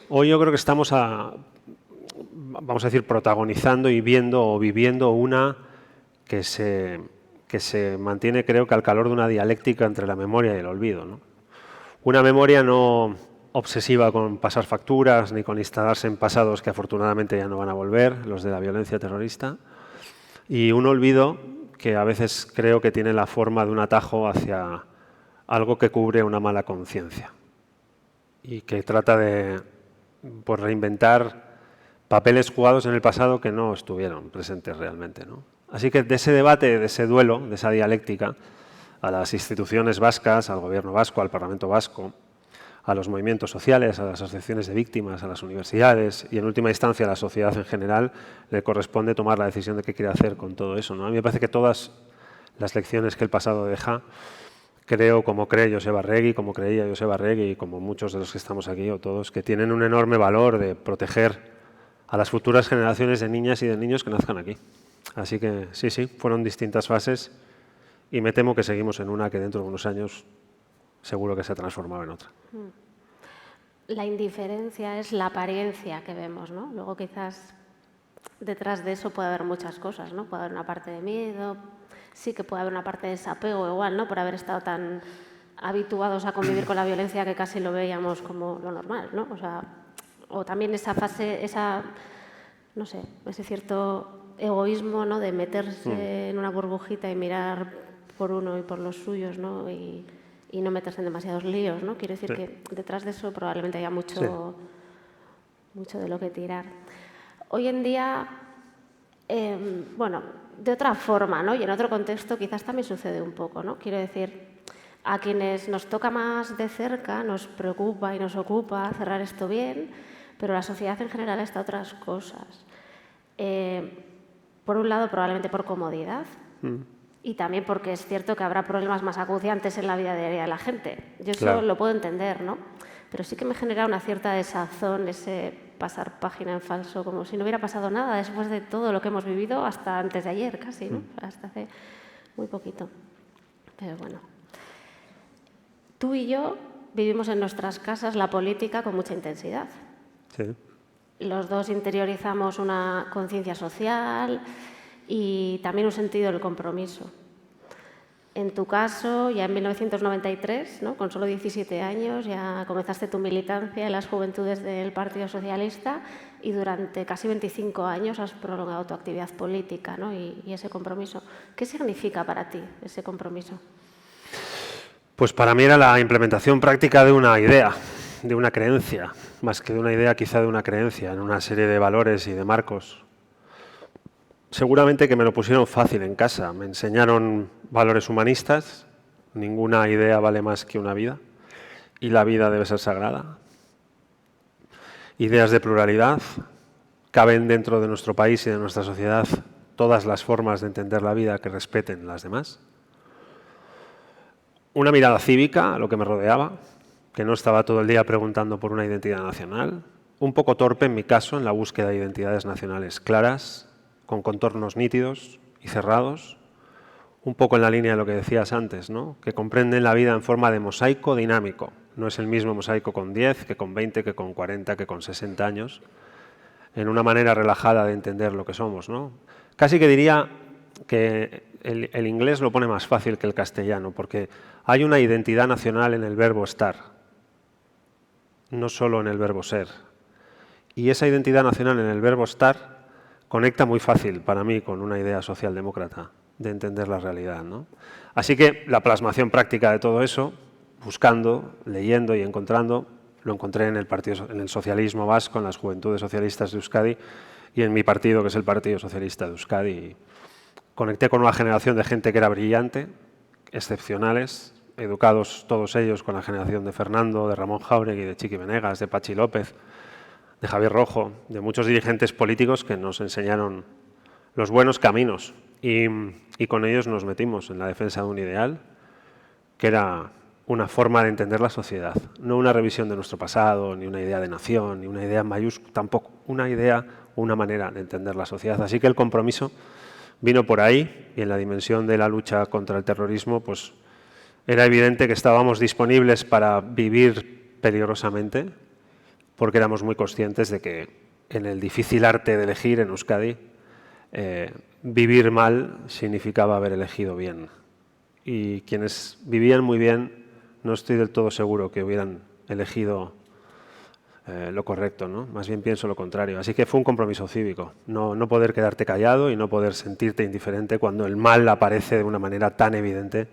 Hoy yo creo que estamos, vamos a decir, protagonizando y viendo o viviendo una que se mantiene, creo que al calor de una dialéctica entre la memoria y el olvido, ¿no? Una memoria no obsesiva con pasar facturas ni con instalarse en pasados que afortunadamente ya no van a volver, los de la violencia terrorista, y un olvido que a veces creo que tiene la forma de un atajo hacia algo que cubre una mala conciencia y que trata de reinventar papeles jugados en el pasado que no estuvieron presentes realmente, ¿no? Así que de ese debate, de ese duelo, de esa dialéctica, a las instituciones vascas, al gobierno vasco, al Parlamento vasco, a los movimientos sociales, a las asociaciones de víctimas, a las universidades y en última instancia a la sociedad en general, le corresponde tomar la decisión de qué quiere hacer con todo eso, ¿no? A mí me parece que todas las lecciones que el pasado deja, creo, como cree Joseba Arregui, como creía Joseba Arregui y como muchos de los que estamos aquí o todos, que tienen un enorme valor de proteger a las futuras generaciones de niñas y de niños que nazcan aquí. Así que sí, fueron distintas fases y me temo que seguimos en una que dentro de unos años seguro que se ha transformado en otra. La indiferencia es la apariencia que vemos, ¿no? Luego quizás detrás de eso puede haber muchas cosas, ¿no? Puede haber una parte de miedo, sí que puede haber una parte de desapego igual, ¿no? Por haber estado tan habituados a convivir con la violencia que casi lo veíamos como lo normal, ¿no? O sea, o también esa fase, no sé, ese cierto egoísmo, ¿no?, de meterse en una burbujita y mirar por uno y por los suyos, ¿no?, y no meterse en demasiados líos, ¿no? Quiero decir que detrás de eso probablemente haya mucho de lo que tirar. Hoy en día, bueno, de otra forma, ¿no?, y en otro contexto quizás también sucede un poco, ¿no? Quiero decir, a quienes nos toca más de cerca nos preocupa y nos ocupa cerrar esto bien, pero la sociedad en general está a otras cosas. Por un lado, probablemente por comodidad, y también porque es cierto que habrá problemas más acuciantes en la vida diaria de la gente. Yo eso lo puedo entender, ¿no? Pero sí que me genera una cierta desazón ese pasar página en falso, como si no hubiera pasado nada después de todo lo que hemos vivido hasta antes de ayer casi, ¿no? Hasta hace muy poquito. Pero bueno. Tú y yo vivimos en nuestras casas la política con mucha intensidad. Sí. Los dos interiorizamos una conciencia social y también un sentido del compromiso. En tu caso, ya en 1993, ¿no?, con solo 17 años, ya comenzaste tu militancia en las juventudes del Partido Socialista y durante casi 25 años has prolongado tu actividad política, ¿no?, y ese compromiso. ¿Qué significa para ti ese compromiso? Pues para mí era la implementación práctica de una idea, de una creencia, más que de una idea, quizá de una creencia, en una serie de valores y de marcos. Seguramente que me lo pusieron fácil en casa. Me enseñaron valores humanistas, ninguna idea vale más que una vida y la vida debe ser sagrada. Ideas de pluralidad, caben dentro de nuestro país y de nuestra sociedad todas las formas de entender la vida que respeten las demás. Una mirada cívica a lo que me rodeaba, que no estaba todo el día preguntando por una identidad nacional, un poco torpe en mi caso en la búsqueda de identidades nacionales claras, con contornos nítidos y cerrados, un poco en la línea de lo que decías antes, ¿no?, que comprenden la vida en forma de mosaico dinámico. No es el mismo mosaico con 10, que con 20, que con 40, que con 60 años, en una manera relajada de entender lo que somos, ¿no? Casi que diría que el inglés lo pone más fácil que el castellano, porque hay una identidad nacional en el verbo estar, no solo en el verbo ser. Y esa identidad nacional en el verbo estar conecta muy fácil para mí con una idea socialdemócrata de entender la realidad, ¿no? Así que la plasmación práctica de todo eso, buscando, leyendo y encontrando, lo encontré en el socialismo vasco, en las Juventudes Socialistas de Euskadi y en mi partido, que es el Partido Socialista de Euskadi. Y conecté con una generación de gente que era brillante, excepcionales, educados todos ellos con la generación de Fernando, de Ramón Jáuregui, de Chiqui Venegas, de Pachi López, de Javier Rojo, de muchos dirigentes políticos que nos enseñaron los buenos caminos y con ellos nos metimos en la defensa de un ideal que era una forma de entender la sociedad, no una revisión de nuestro pasado, ni una idea de nación, ni una idea mayúscula, tampoco una idea o una manera de entender la sociedad. Así que el compromiso vino por ahí y en la dimensión de la lucha contra el terrorismo, pues era evidente que estábamos disponibles para vivir peligrosamente, porque éramos muy conscientes de que en el difícil arte de elegir en Euskadi, vivir mal significaba haber elegido bien. Y quienes vivían muy bien, no estoy del todo seguro que hubieran elegido lo correcto, ¿no? Más bien pienso lo contrario. Así que fue un compromiso cívico, no poder quedarte callado y no poder sentirte indiferente cuando el mal aparece de una manera tan evidente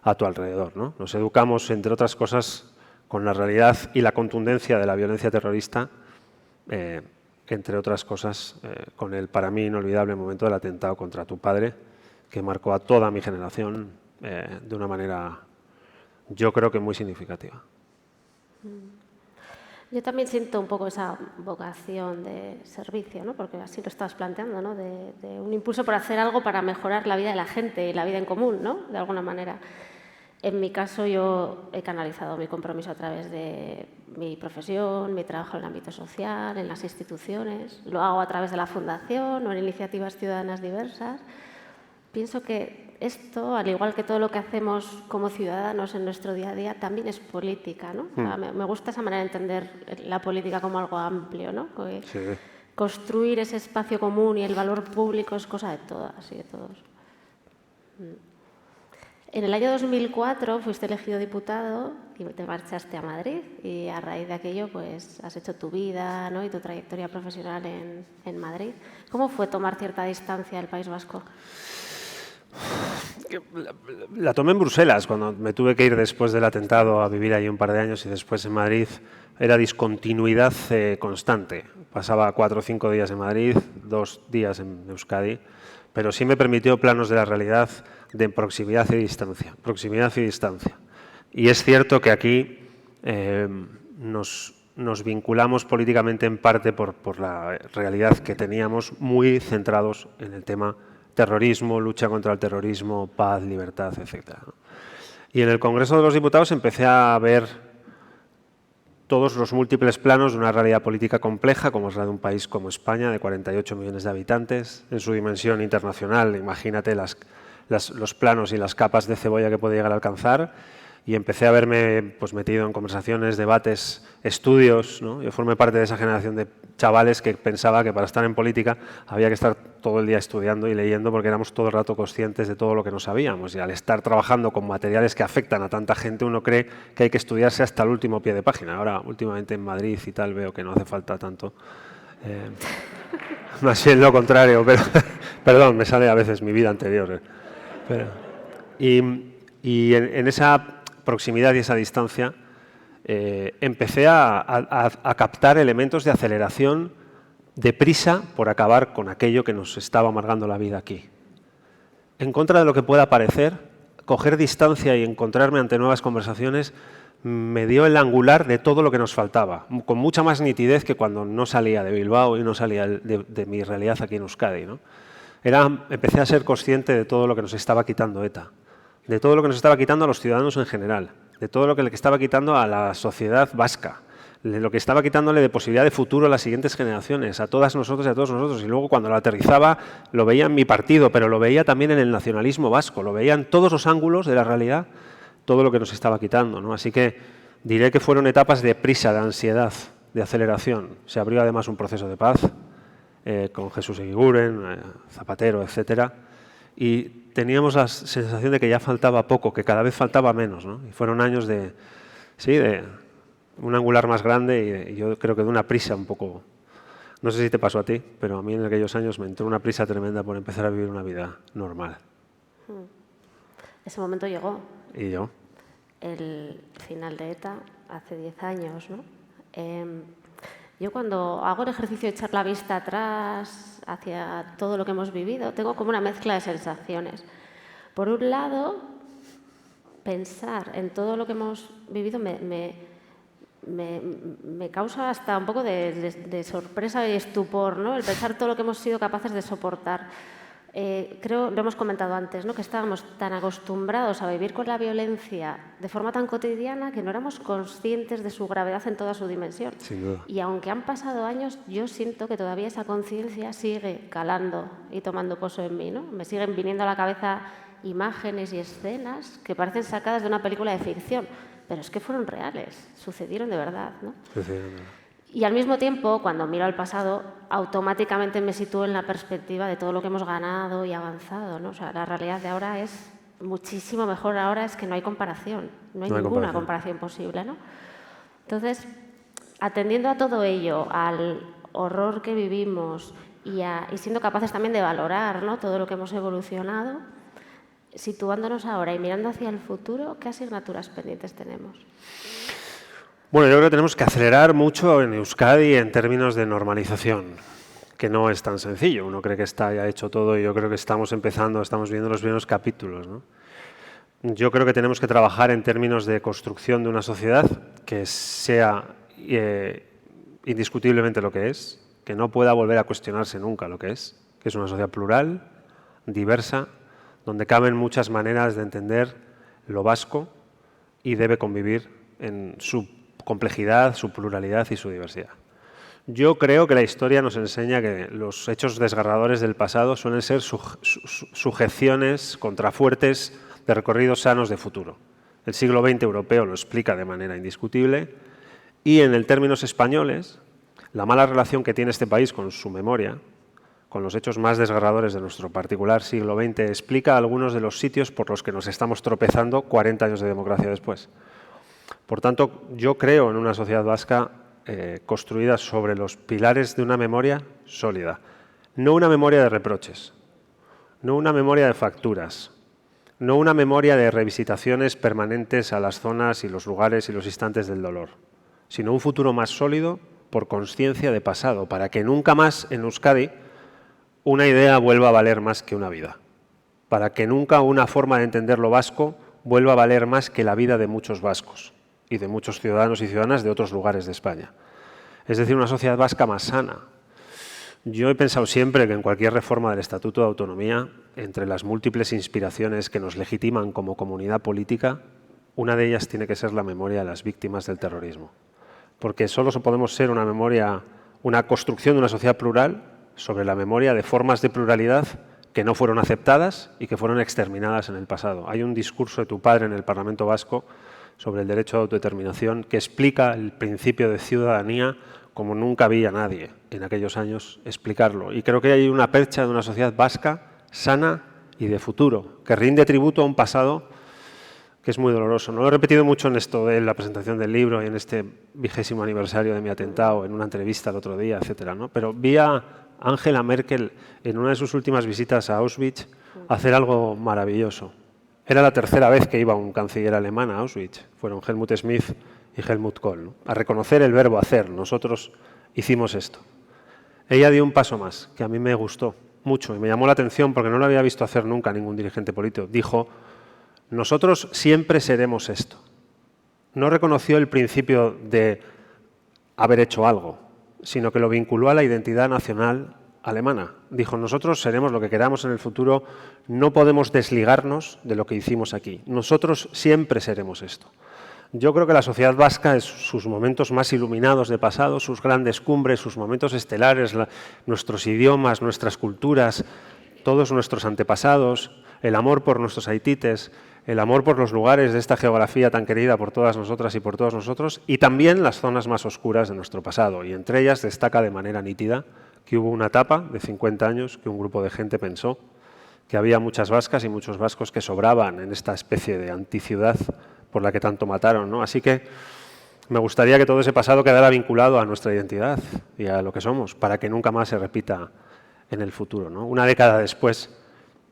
a tu alrededor, ¿no? Nos educamos, entre otras cosas, con la realidad y la contundencia de la violencia terrorista, entre otras cosas, con el para mí inolvidable momento del atentado contra tu padre, que marcó a toda mi generación de una manera, yo creo que muy significativa. Yo también siento un poco esa vocación de servicio, ¿no?, porque así lo estabas planteando, ¿no?, de un impulso por hacer algo para mejorar la vida de la gente y la vida en común, ¿no?, de alguna manera. En mi caso, yo he canalizado mi compromiso a través de mi profesión, mi trabajo en el ámbito social, en las instituciones. Lo hago a través de la Fundación o en iniciativas ciudadanas diversas. Pienso que esto, al igual que todo lo que hacemos como ciudadanos en nuestro día a día, también es política, ¿no? O sea, me gusta esa manera de entender la política como algo amplio, ¿no? Sí. Construir ese espacio común y el valor público es cosa de todas y de todos. En el año 2004 fuiste elegido diputado y te marchaste a Madrid y a raíz de aquello pues has hecho tu vida, ¿no? Y tu trayectoria profesional en Madrid. ¿Cómo fue tomar cierta distancia del País Vasco? La tomé en Bruselas, cuando me tuve que ir después del atentado a vivir ahí un par de años y después en Madrid. Era discontinuidad constante. Pasaba 4 o 5 días en Madrid, 2 días en Euskadi, pero sí me permitió planos de la realidad de proximidad y distancia. Proximidad y distancia. Y es cierto que aquí nos vinculamos políticamente en parte por la realidad que teníamos, muy centrados en el tema terrorismo, lucha contra el terrorismo, paz, libertad, etc. Y en el Congreso de los Diputados empecé a ver todos los múltiples planos de una realidad política compleja, como es la de un país como España, de 48 millones de habitantes, en su dimensión internacional. Imagínate los planos y las capas de cebolla que puede llegar a alcanzar. Y empecé a verme pues, metido en conversaciones, debates, estudios, ¿no? Yo formé parte de esa generación de chavales que pensaba que para estar en política había que estar todo el día estudiando y leyendo porque éramos todo el rato conscientes de todo lo que no sabíamos. Y al estar trabajando con materiales que afectan a tanta gente, uno cree que hay que estudiarse hasta el último pie de página. Ahora, últimamente en Madrid y tal, veo que no hace falta tanto. Más bien lo contrario, pero perdón, me sale a veces mi vida anterior. Y en esa proximidad y esa distancia, empecé a captar elementos de aceleración, de prisa por acabar con aquello que nos estaba amargando la vida aquí. En contra de lo que pueda parecer, coger distancia y encontrarme ante nuevas conversaciones me dio el angular de todo lo que nos faltaba, con mucha más nitidez que cuando no salía de Bilbao y no salía de mi realidad aquí en Euskadi, ¿no? Empecé a ser consciente de todo lo que nos estaba quitando ETA, de todo lo que nos estaba quitando a los ciudadanos en general, de todo lo que le estaba quitando a la sociedad vasca, de lo que estaba quitándole de posibilidad de futuro a las siguientes generaciones, a todas nosotros y a todos nosotros. Y luego cuando lo aterrizaba lo veía en mi partido, pero lo veía también en el nacionalismo vasco, lo veía en todos los ángulos de la realidad, todo lo que nos estaba quitando, ¿no? Así que diré que fueron etapas de prisa, de ansiedad, de aceleración. Se abrió además un proceso de paz con Jesús Eguiguren, Zapatero, etcétera. Y teníamos la sensación de que ya faltaba poco, que cada vez faltaba menos, ¿no? Y fueron años de un angular más grande y yo creo que de una prisa un poco. No sé si te pasó a ti, pero a mí en aquellos años me entró una prisa tremenda por empezar a vivir una vida normal. Ese momento llegó. ¿Y yo? El final de ETA, hace 10 años, ¿no? Yo cuando hago el ejercicio de echar la vista atrás hacia todo lo que hemos vivido, tengo como una mezcla de sensaciones. Por un lado, pensar en todo lo que hemos vivido me causa hasta un poco de sorpresa y estupor, ¿no? El pensar todo lo que hemos sido capaces de soportar. Creo, lo hemos comentado antes, ¿no? Que estábamos tan acostumbrados a vivir con la violencia de forma tan cotidiana que no éramos conscientes de su gravedad en toda su dimensión. Sin duda. Y aunque han pasado años, yo siento que todavía esa conciencia sigue calando y tomando poso en mí, ¿no? Me siguen viniendo a la cabeza imágenes y escenas que parecen sacadas de una película de ficción, pero es que fueron reales, sucedieron de verdad, ¿no? Y al mismo tiempo, cuando miro al pasado, automáticamente me sitúo en la perspectiva de todo lo que hemos ganado y avanzado, ¿no? O sea, la realidad de ahora es muchísimo mejor. Ahora es que no hay comparación, no hay ninguna comparación posible, ¿no? Entonces, atendiendo a todo ello, al horror que vivimos y siendo capaces también de valorar, ¿no? Todo lo que hemos evolucionado, situándonos ahora y mirando hacia el futuro, ¿qué asignaturas pendientes tenemos? Bueno, yo creo que tenemos que acelerar mucho en Euskadi en términos de normalización, que no es tan sencillo. Uno cree que está ya hecho todo y yo creo que estamos empezando, estamos viendo los primeros capítulos, ¿no? Yo creo que tenemos que trabajar en términos de construcción de una sociedad que sea indiscutiblemente lo que es, que no pueda volver a cuestionarse nunca lo que es una sociedad plural, diversa, donde caben muchas maneras de entender lo vasco y debe convivir en su complejidad, su pluralidad y su diversidad. Yo creo que la historia nos enseña que los hechos desgarradores del pasado suelen ser sujeciones contrafuertes de recorridos sanos de futuro. El siglo XX europeo lo explica de manera indiscutible y en términos españoles, la mala relación que tiene este país con su memoria, con los hechos más desgarradores de nuestro particular siglo XX, explica algunos de los sitios por los que nos estamos tropezando 40 años de democracia después. Por tanto, yo creo en una sociedad vasca construida sobre los pilares de una memoria sólida. No una memoria de reproches, no una memoria de facturas, no una memoria de revisitaciones permanentes a las zonas y los lugares y los instantes del dolor, sino un futuro más sólido por consciencia de pasado, para que nunca más en Euskadi una idea vuelva a valer más que una vida, para que nunca una forma de entender lo vasco vuelva a valer más que la vida de muchos vascos y de muchos ciudadanos y ciudadanas de otros lugares de España. Es decir, una sociedad vasca más sana. Yo he pensado siempre que en cualquier reforma del Estatuto de Autonomía, entre las múltiples inspiraciones que nos legitiman como comunidad política, una de ellas tiene que ser la memoria de las víctimas del terrorismo. Porque solo podemos ser una memoria, una construcción de una sociedad plural sobre la memoria de formas de pluralidad que no fueron aceptadas y que fueron exterminadas en el pasado. Hay un discurso de tu padre en el Parlamento Vasco sobre el derecho a autodeterminación que explica el principio de ciudadanía como nunca vi a nadie en aquellos años explicarlo. Y creo que hay una percha de una sociedad vasca sana y de futuro, que rinde tributo a un pasado que es muy doloroso. No lo he repetido mucho en esto de la presentación del libro y en este 20º aniversario de mi atentado, en una entrevista el otro día, etcétera, ¿no? Pero vi a Angela Merkel en una de sus últimas visitas a Auschwitz hacer algo maravilloso. Era la tercera vez que iba un canciller alemán a Auschwitz. Fueron Helmut Schmidt y Helmut Kohl, ¿no? A reconocer el verbo hacer. Nosotros hicimos esto. Ella dio un paso más, que a mí me gustó mucho y me llamó la atención porque no lo había visto hacer nunca ningún dirigente político. Dijo: nosotros siempre seremos esto. No reconoció el principio de haber hecho algo, sino que lo vinculó a la identidad nacional alemana. Dijo: nosotros seremos lo que queramos en el futuro, no podemos desligarnos de lo que hicimos aquí. Nosotros siempre seremos esto. Yo creo que la sociedad vasca, es sus momentos más iluminados de pasado, sus grandes cumbres, sus momentos estelares, nuestros idiomas, nuestras culturas, todos nuestros antepasados, el amor por nuestros haitites, el amor por los lugares de esta geografía tan querida por todas nosotras y por todos nosotros, y también las zonas más oscuras de nuestro pasado. Y entre ellas destaca de manera nítida que hubo una etapa de 50 años que un grupo de gente pensó que había muchas vascas y muchos vascos que sobraban en esta especie de anticiudad por la que tanto mataron, ¿no? Así que me gustaría que todo ese pasado quedara vinculado a nuestra identidad y a lo que somos, para que nunca más se repita en el futuro, ¿no? Una década después,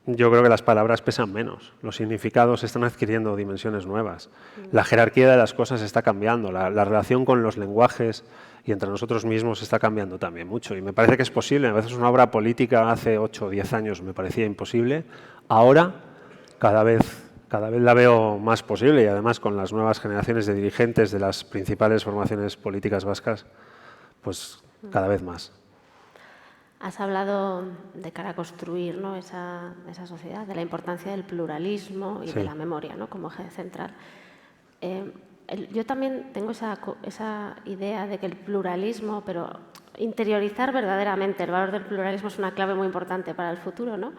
yo creo que las palabras pesan menos, los significados están adquiriendo dimensiones nuevas, la jerarquía de las cosas está cambiando, la relación con los lenguajes y entre nosotros mismos está cambiando también mucho. Y me parece que es posible. A veces una obra política hace 8 o 10 años me parecía imposible. Ahora cada vez la veo más posible, y además con las nuevas generaciones de dirigentes de las principales formaciones políticas vascas, pues cada vez más. Has hablado de cara a construir, ¿no?, esa sociedad, de la importancia del pluralismo y de la memoria, ¿no?, como eje central. Yo también tengo esa idea de que el pluralismo, pero interiorizar verdaderamente el valor del pluralismo es una clave muy importante para el futuro, ¿no?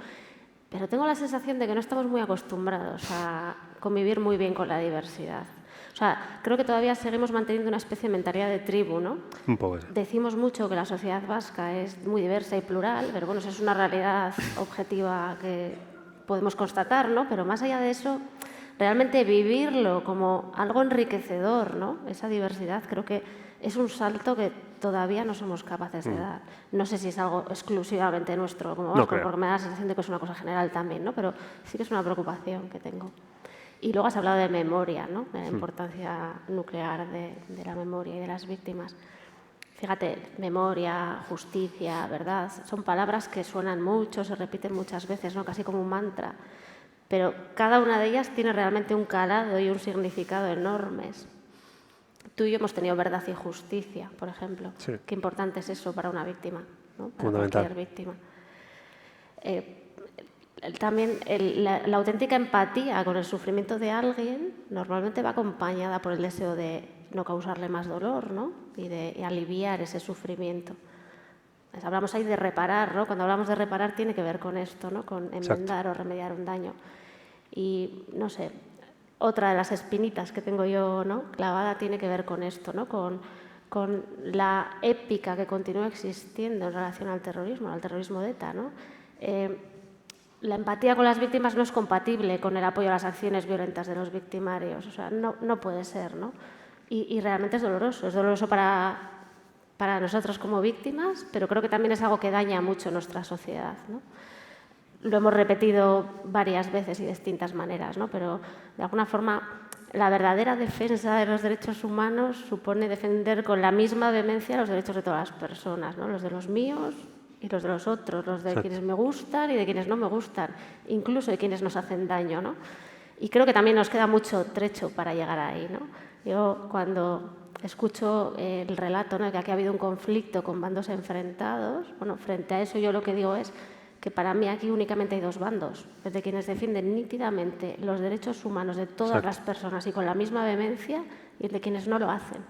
Pero tengo la sensación de que no estamos muy acostumbrados a convivir muy bien con la diversidad. O sea, creo que todavía seguimos manteniendo una especie de mentalidad de tribu, ¿no? Un poco. Decimos mucho que la sociedad vasca es muy diversa y plural, pero bueno, eso es una realidad objetiva que podemos constatar, ¿no? Pero más allá de eso, realmente vivirlo como algo enriquecedor, ¿no?, esa diversidad, creo que es un salto que todavía no somos capaces de dar. No sé si es algo exclusivamente nuestro como vasco, porque me da la sensación de que es una cosa general también, ¿no? Pero sí que es una preocupación que tengo. Y luego has hablado de memoria, ¿no?, de la importancia nuclear de la memoria y de las víctimas. Fíjate, memoria, justicia, verdad, son palabras que suenan mucho, se repiten muchas veces, ¿no?, casi como un mantra. Pero cada una de ellas tiene realmente un calado y un significado enormes. Tú y yo hemos tenido verdad y justicia, por ejemplo. Sí. Qué importante es eso para una víctima, ¿no?, para fundamental. cualquier víctima. También la auténtica empatía con el sufrimiento de alguien normalmente va acompañada por el deseo de no causarle más dolor, ¿no?, y de aliviar ese sufrimiento. Pues hablamos ahí de reparar, ¿no? Cuando hablamos de reparar tiene que ver con esto, ¿no?, con enmendar o remediar un daño. Y, no sé, otra de las espinitas que tengo yo, ¿no?, clavada tiene que ver con esto, ¿no?, con con la épica que continúa existiendo en relación al terrorismo de ETA, ¿no? La empatía con las víctimas no es compatible con el apoyo a las acciones violentas de los victimarios. O sea, no puede ser, ¿no? Y realmente es doloroso para nosotros como víctimas, pero creo que también es algo que daña mucho nuestra sociedad, ¿no? Lo hemos repetido varias veces y de distintas maneras, ¿no? Pero de alguna forma la verdadera defensa de los derechos humanos supone defender con la misma vehemencia los derechos de todas las personas, ¿no? Los de los míos y los de los otros, los de quienes me gustan y de quienes no me gustan, incluso de quienes nos hacen daño, ¿no? Y creo que también nos queda mucho trecho para llegar ahí, ¿no? Yo cuando escucho el relato, ¿no?, de que aquí ha habido un conflicto con bandos enfrentados, bueno, frente a eso yo lo que digo es que para mí aquí únicamente hay dos bandos, desde quienes defienden nítidamente los derechos humanos de todas las personas y con la misma vehemencia, y de quienes no lo hacen.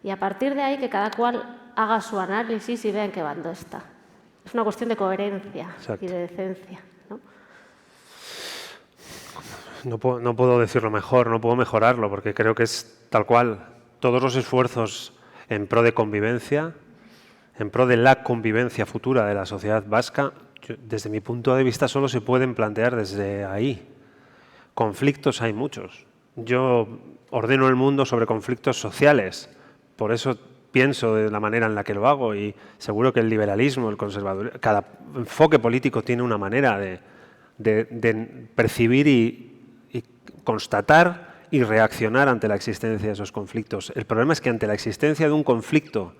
Y a partir de ahí que cada cual haga su análisis y vea en qué bando está. Es una cuestión de coherencia y de decencia, ¿no? No puedo decirlo mejor, no puedo mejorarlo, porque creo que es tal cual. Todos los esfuerzos en pro de convivencia, en pro de la convivencia futura de la sociedad vasca, desde mi punto de vista solo se pueden plantear desde ahí. Conflictos hay muchos. Yo ordeno el mundo sobre conflictos sociales, por eso pienso de la manera en la que lo hago, y seguro que el liberalismo, el conservadurismo, cada enfoque político tiene una manera de percibir y constatar y reaccionar ante la existencia de esos conflictos. El problema es que ante la existencia de un conflicto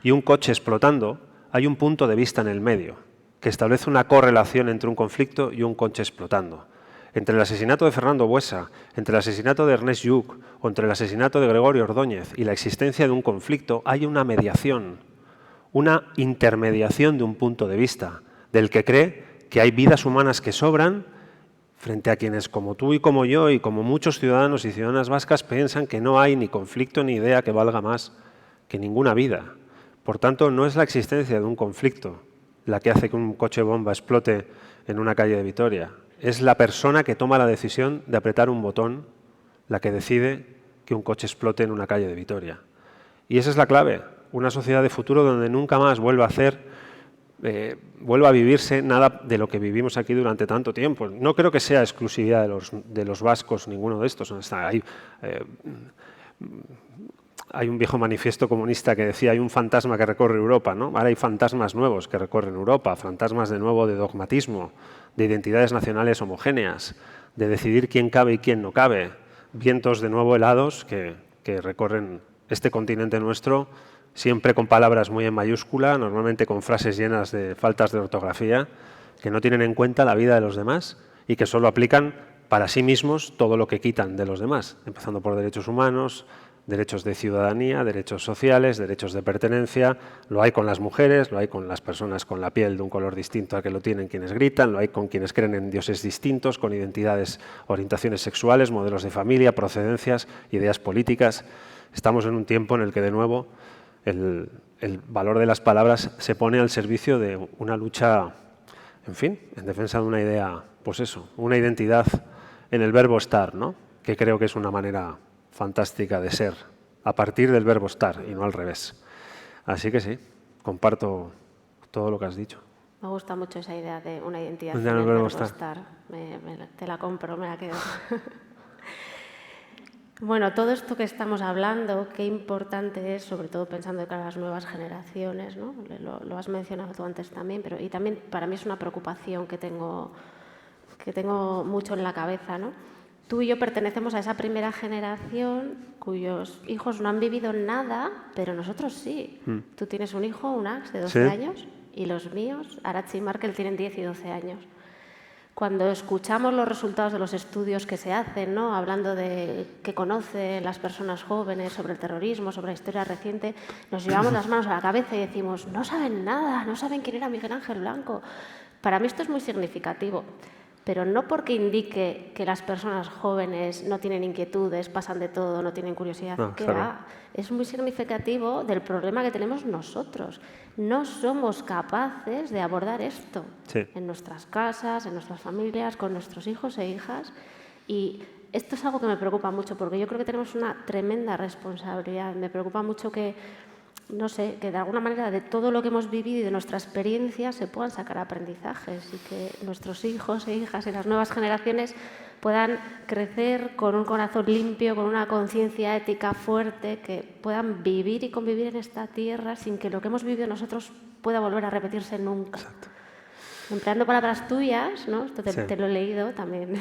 y un coche explotando, hay un punto de vista en el medio que establece una correlación entre un conflicto y un coche explotando. Entre el asesinato de Fernando Buesa, entre el asesinato de Ernest Lluch o entre el asesinato de Gregorio Ordóñez y la existencia de un conflicto, hay una mediación, una intermediación de un punto de vista del que cree que hay vidas humanas que sobran frente a quienes, como tú y como yo y como muchos ciudadanos y ciudadanas vascas, piensan que no hay ni conflicto ni idea que valga más que ninguna vida. Por tanto, no es la existencia de un conflicto la que hace que un coche bomba explote en una calle de Vitoria. Es la persona que toma la decisión de apretar un botón la que decide que un coche explote en una calle de Vitoria. Y esa es la clave, una sociedad de futuro donde nunca más vuelva a vivirse nada de lo que vivimos aquí durante tanto tiempo. No creo que sea exclusividad de los vascos ninguno de estos. Hay un viejo manifiesto comunista que decía hay un fantasma que recorre Europa, ¿no? Ahora hay fantasmas nuevos que recorren Europa, fantasmas de nuevo de dogmatismo, de identidades nacionales homogéneas, de decidir quién cabe y quién no cabe, vientos de nuevo helados que recorren este continente nuestro, siempre con palabras muy en mayúscula, normalmente con frases llenas de faltas de ortografía, que no tienen en cuenta la vida de los demás y que solo aplican para sí mismos todo lo que quitan de los demás, empezando por derechos humanos, derechos de ciudadanía, derechos sociales, derechos de pertenencia. Lo hay con las mujeres, lo hay con las personas con la piel de un color distinto al que lo tienen quienes gritan, lo hay con quienes creen en dioses distintos, con identidades, orientaciones sexuales, modelos de familia, procedencias, ideas políticas. Estamos en un tiempo en el que, de nuevo, el valor de las palabras se pone al servicio de una lucha, en fin, en defensa de una idea, pues eso, una identidad en el verbo estar, ¿no? Que creo que es una manera fantástica de ser, a partir del verbo estar y no al revés. Así que sí, comparto todo lo que has dicho. Me gusta mucho esa idea de una identidad en el verbo estar. Te la compro, me la quedo. Bueno, todo esto que estamos hablando, qué importante es, sobre todo pensando de cara a las nuevas generaciones, ¿no? Lo has mencionado tú antes también, pero y también para mí es una preocupación que tengo mucho en la cabeza, ¿no? Tú y yo pertenecemos a esa primera generación cuyos hijos no han vivido nada, pero nosotros sí. Tú tienes un hijo, un Ax, de 12 años, y los míos, Arachi y Markel, tienen 10 y 12 años. Cuando escuchamos los resultados de los estudios que se hacen, ¿no?, hablando de qué conocen las personas jóvenes sobre el terrorismo, sobre la historia reciente, nos llevamos las manos a la cabeza y decimos, no saben nada, no saben quién era Miguel Ángel Blanco. Para mí esto es muy significativo, pero no porque indique que las personas jóvenes no tienen inquietudes, pasan de todo, no tienen curiosidad. No, claro. Es muy significativo del problema que tenemos nosotros. No somos capaces de abordar esto en nuestras casas, en nuestras familias, con nuestros hijos e hijas. Y esto es algo que me preocupa mucho, porque yo creo que tenemos una tremenda responsabilidad. Me preocupa mucho que no sé, que de alguna manera de todo lo que hemos vivido y de nuestra experiencia se puedan sacar aprendizajes y que nuestros hijos e hijas y las nuevas generaciones puedan crecer con un corazón limpio, con una conciencia ética fuerte, que puedan vivir y convivir en esta tierra sin que lo que hemos vivido nosotros pueda volver a repetirse nunca. Exacto. Empleando palabras tuyas, ¿no? Esto te lo he leído también.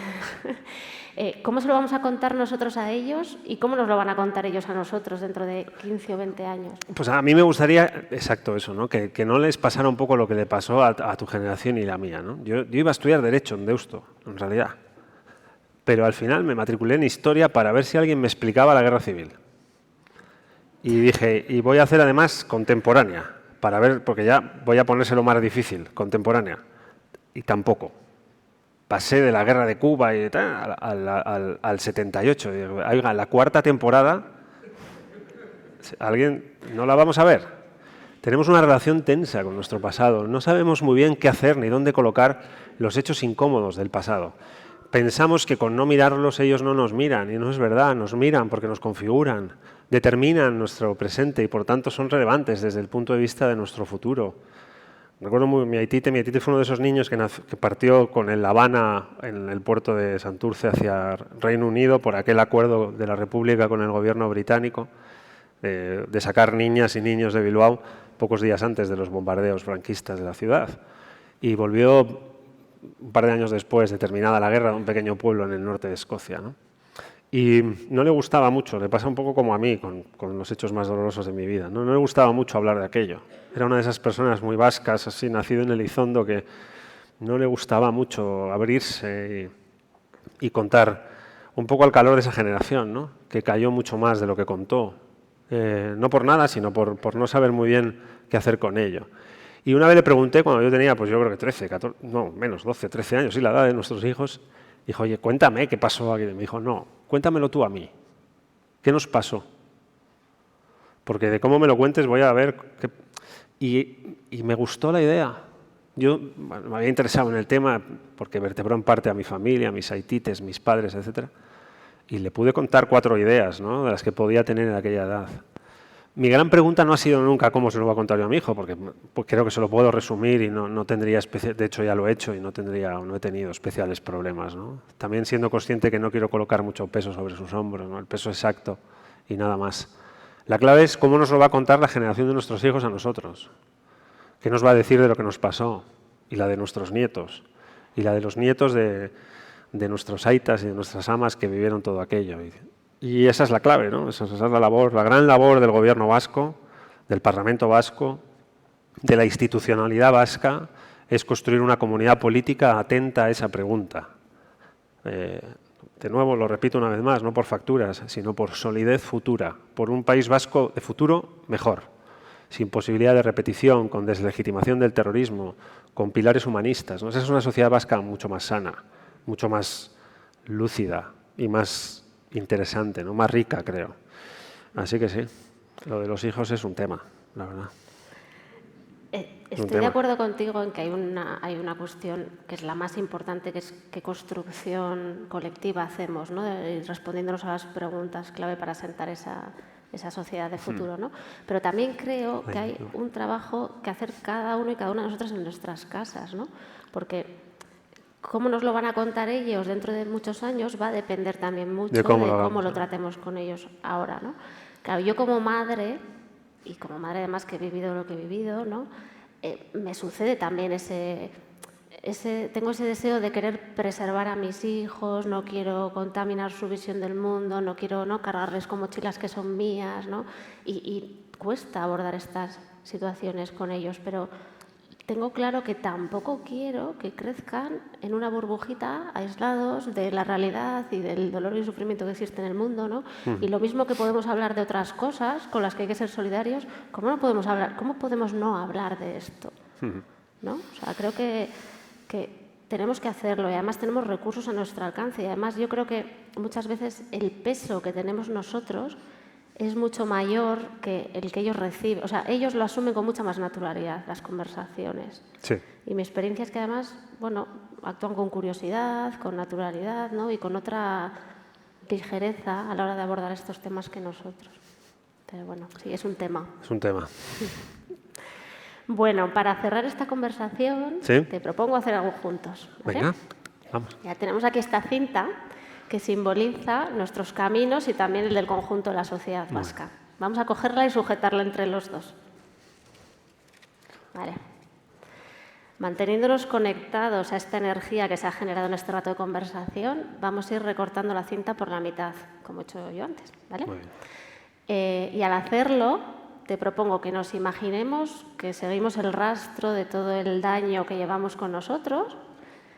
¿Cómo se lo vamos a contar nosotros a ellos y cómo nos lo van a contar ellos a nosotros dentro de 15 o 20 años? Pues a mí me gustaría, exacto eso, ¿no? Que no les pasara un poco lo que le pasó a tu generación y la mía, ¿no? Yo iba a estudiar Derecho en Deusto, en realidad. Pero al final me matriculé en Historia para ver si alguien me explicaba la Guerra Civil. Y dije, y voy a hacer además contemporánea, para ver, porque ya voy a ponérselo más difícil, contemporánea. Y tampoco. Pasé de la guerra de Cuba y tal, al 78. Digo, oiga, la cuarta temporada, ¿alguien no la vamos a ver? Tenemos una relación tensa con nuestro pasado. No sabemos muy bien qué hacer ni dónde colocar los hechos incómodos del pasado. Pensamos que con no mirarlos ellos no nos miran, y no es verdad, nos miran porque nos configuran, determinan nuestro presente y por tanto son relevantes desde el punto de vista de nuestro futuro. Recuerdo muy mi Aitite fue uno de esos niños que partió con el Habana en el puerto de Santurce hacia Reino Unido por aquel acuerdo de la República con el gobierno británico de sacar niñas y niños de Bilbao pocos días antes de los bombardeos franquistas de la ciudad. Y volvió un par de años después de terminada la guerra de un pequeño pueblo en el norte de Escocia, ¿no? Y no le gustaba mucho, le pasa un poco como a mí con los hechos más dolorosos de mi vida. No le gustaba mucho hablar de aquello. Era una de esas personas muy vascas, así, nacido en Elizondo, que no le gustaba mucho abrirse y contar un poco al calor de esa generación, ¿no? Que cayó mucho más de lo que contó. No por nada, sino por no saber muy bien qué hacer con ello. Y una vez le pregunté, cuando yo tenía, pues yo creo que 13, 14, no, menos, 12, 13 años, sí, la edad de nuestros hijos, dijo, oye, cuéntame qué pasó aquí. Me dijo, no, cuéntamelo tú a mí. ¿Qué nos pasó? Porque de cómo me lo cuentes voy a ver qué... Y me gustó la idea. Yo me había interesado en el tema porque vertebró en parte a mi familia, a mis aitites, mis padres, etc. Y le pude contar 4 ideas, ¿no?, de las que podía tener en aquella edad. Mi gran pregunta no ha sido nunca cómo se lo voy a contar yo a mi hijo, porque pues creo que se lo puedo resumir y no tendría, de hecho ya lo he hecho y no he tenido especiales problemas, ¿no? También siendo consciente que no quiero colocar mucho peso sobre sus hombros, ¿no?, el peso exacto y nada más. La clave es cómo nos lo va a contar la generación de nuestros hijos a nosotros. ¿Qué nos va a decir de lo que nos pasó? Y la de nuestros nietos. Y la de los nietos de nuestros aitas y de nuestras amas que vivieron todo aquello. Y esa es la clave, ¿no? Esa es la labor, la gran labor del gobierno vasco, del Parlamento vasco, de la institucionalidad vasca, es construir una comunidad política atenta a esa pregunta. De nuevo, lo repito una vez más, no por facturas, sino por solidez futura, por un País Vasco de futuro mejor, sin posibilidad de repetición, con deslegitimación del terrorismo, con pilares humanistas, ¿no? Esa es una sociedad vasca mucho más sana, mucho más lúcida y más interesante, ¿no?, más rica, creo. Así que sí, lo de los hijos es un tema, la verdad. Estoy de acuerdo contigo en que hay una cuestión que es la más importante, que es qué construcción colectiva hacemos, ¿no?, respondiéndonos a las preguntas clave para asentar esa sociedad de futuro, ¿no? Pero también creo que hay un trabajo que hacer cada uno y cada una de nosotros en nuestras casas, ¿no? Porque cómo nos lo van a contar ellos dentro de muchos años va a depender también mucho de cómo lo tratemos con ellos ahora, ¿no? Claro, yo como madre, y como madre además que he vivido lo que he vivido, ¿no?, me sucede también tengo ese deseo de querer preservar a mis hijos, no quiero contaminar su visión del mundo, no quiero, ¿no?, cargarles con mochilas que son mías, ¿no? Y cuesta abordar estas situaciones con ellos, pero tengo claro que tampoco quiero que crezcan en una burbujita, aislados de la realidad y del dolor y el sufrimiento que existe en el mundo, ¿no? Y lo mismo que podemos hablar de otras cosas con las que hay que ser solidarios, ¿cómo podemos no hablar de esto? ¿No? O sea, creo que tenemos que hacerlo y además tenemos recursos a nuestro alcance y además yo creo que muchas veces el peso que tenemos nosotros es mucho mayor que el que ellos reciben. O sea, ellos lo asumen con mucha más naturalidad, las conversaciones. Sí. Y mi experiencia es que además, bueno, actúan con curiosidad, con naturalidad, ¿no?, y con otra ligereza a la hora de abordar estos temas que nosotros. Pero bueno, sí, es un tema. Es un tema. Bueno, para cerrar esta conversación, ¿Sí? te propongo hacer algo juntos. ¿Vale? Venga, vamos. Ya tenemos aquí esta cinta que simboliza nuestros caminos y también el del conjunto de la sociedad vasca. Vamos a cogerla y sujetarla entre los dos. Vale. Manteniéndonos conectados a esta energía que se ha generado en este rato de conversación, vamos a ir recortando la cinta por la mitad, como he hecho yo antes. ¿Vale? Muy bien. Y al hacerlo, te propongo que nos imaginemos que seguimos el rastro de todo el daño que llevamos con nosotros,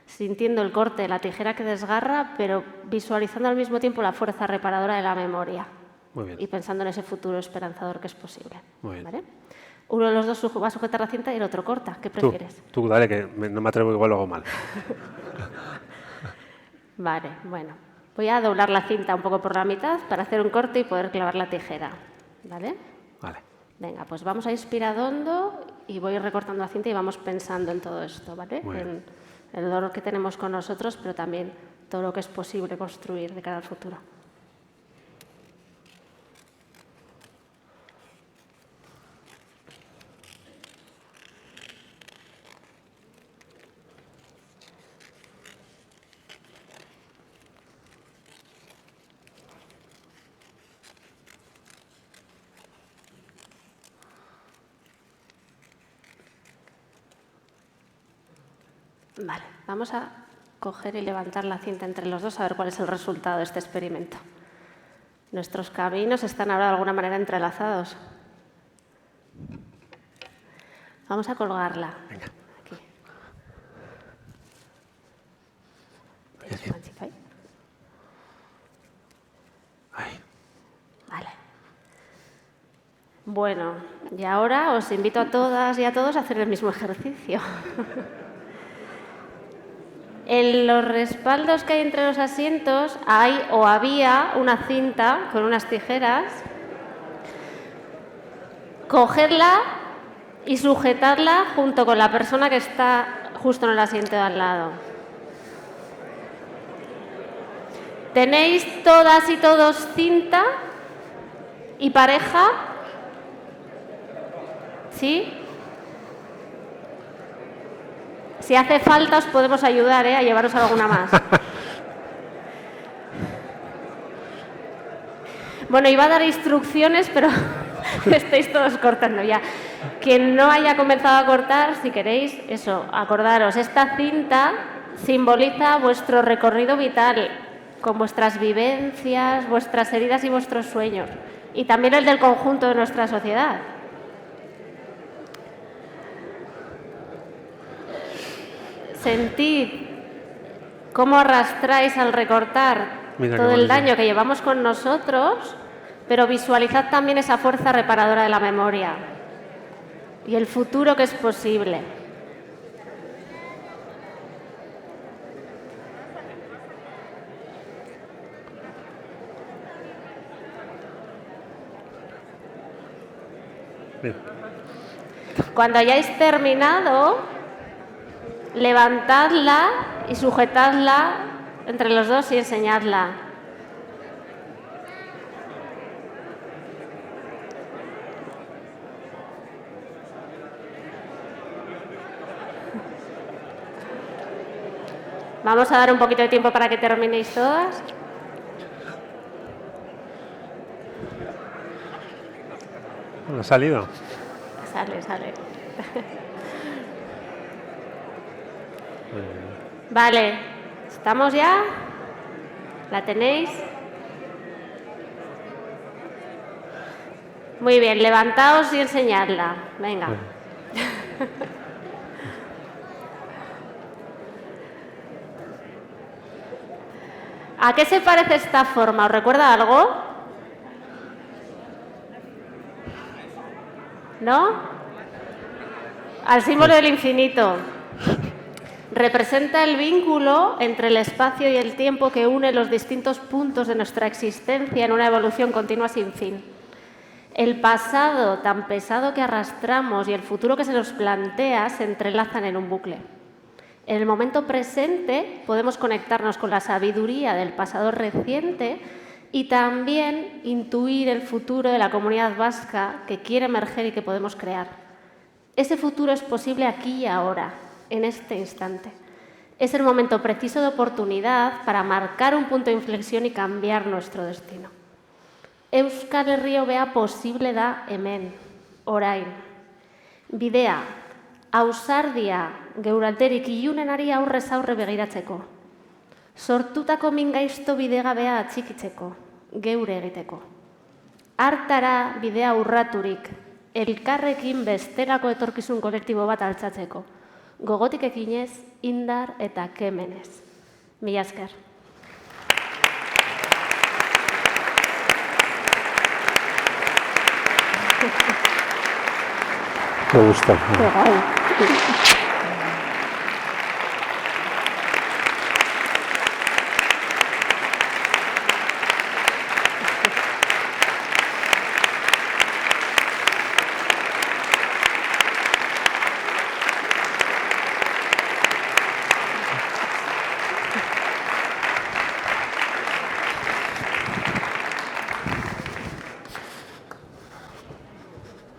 sintiendo el corte de la tijera que desgarra, pero visualizando al mismo tiempo la fuerza reparadora de la memoria. Muy bien. Y pensando en ese futuro esperanzador que es posible. Muy bien. ¿Vale? Uno de los dos va a sujetar la cinta y el otro corta. ¿Qué prefieres? Tú dale, que no me atrevo, igual lo hago mal. Vale, bueno. Voy a doblar la cinta un poco por la mitad para hacer un corte y poder clavar la tijera. ¿Vale? Vale. Venga, pues vamos a inspirar hondo y voy recortando la cinta y vamos pensando en todo esto, ¿vale? Muy bien. En el dolor que tenemos con nosotros, pero también todo lo que es posible construir de cara al futuro. Vale, vamos a coger y levantar la cinta entre los dos a ver cuál es el resultado de este experimento. Nuestros caminos están ahora de alguna manera entrelazados. Vamos a colgarla. Venga. Aquí. Ahí. Vale. Bueno, y ahora os invito a todas y a todos a hacer el mismo ejercicio. En los respaldos que hay entre los asientos hay o había una cinta con unas tijeras. Cogerla y sujetarla junto con la persona que está justo en el asiento de al lado. ¿Tenéis todas y todos cinta y pareja? ¿Sí? Si hace falta os podemos ayudar, a llevaros alguna más. Bueno, iba a dar instrucciones, pero estáis todos cortando ya. Quien no haya comenzado a cortar, si queréis, eso, acordaros, esta cinta simboliza vuestro recorrido vital, con vuestras vivencias, vuestras heridas y vuestros sueños, y también el del conjunto de nuestra sociedad. Sentid cómo arrastráis al recortar todo el daño que llevamos con nosotros, pero visualizad también esa fuerza reparadora de la memoria y el futuro que es posible. Bien. Cuando hayáis terminado, levantadla y sujetadla entre los dos y enseñadla. Vamos a dar un poquito de tiempo para que terminéis todas. ¿Ha salido? Sale. Vale, ¿estamos ya? ¿La tenéis? Muy bien, levantaos y enseñadla. Venga. ¿A qué se parece esta forma? ¿Os recuerda algo? ¿No? Al símbolo del infinito. Representa el vínculo entre el espacio y el tiempo que une los distintos puntos de nuestra existencia en una evolución continua sin fin. El pasado tan pesado que arrastramos y el futuro que se nos plantea se entrelazan en un bucle. En el momento presente podemos conectarnos con la sabiduría del pasado reciente y también intuir el futuro de la comunidad vasca que quiere emerger y que podemos crear. Ese futuro es posible aquí y ahora, en este instante. Es el momento preciso de oportunidad para marcar un punto de inflexión y cambiar nuestro destino. Euskal Herria hobea posible da hemen, orain. Bidea, ausardia geuraterik ilunenari aurrez aurre begiratzeko. Sortutako mingaizto bidegabea atxikitzeko, geure egiteko. Hartara bidea urraturik, elkarrekin bestelako etorkizun kolektibo bat altzatzeko. Gogotik ekinez, indar eta kemenez. Mila esker. Me gusta.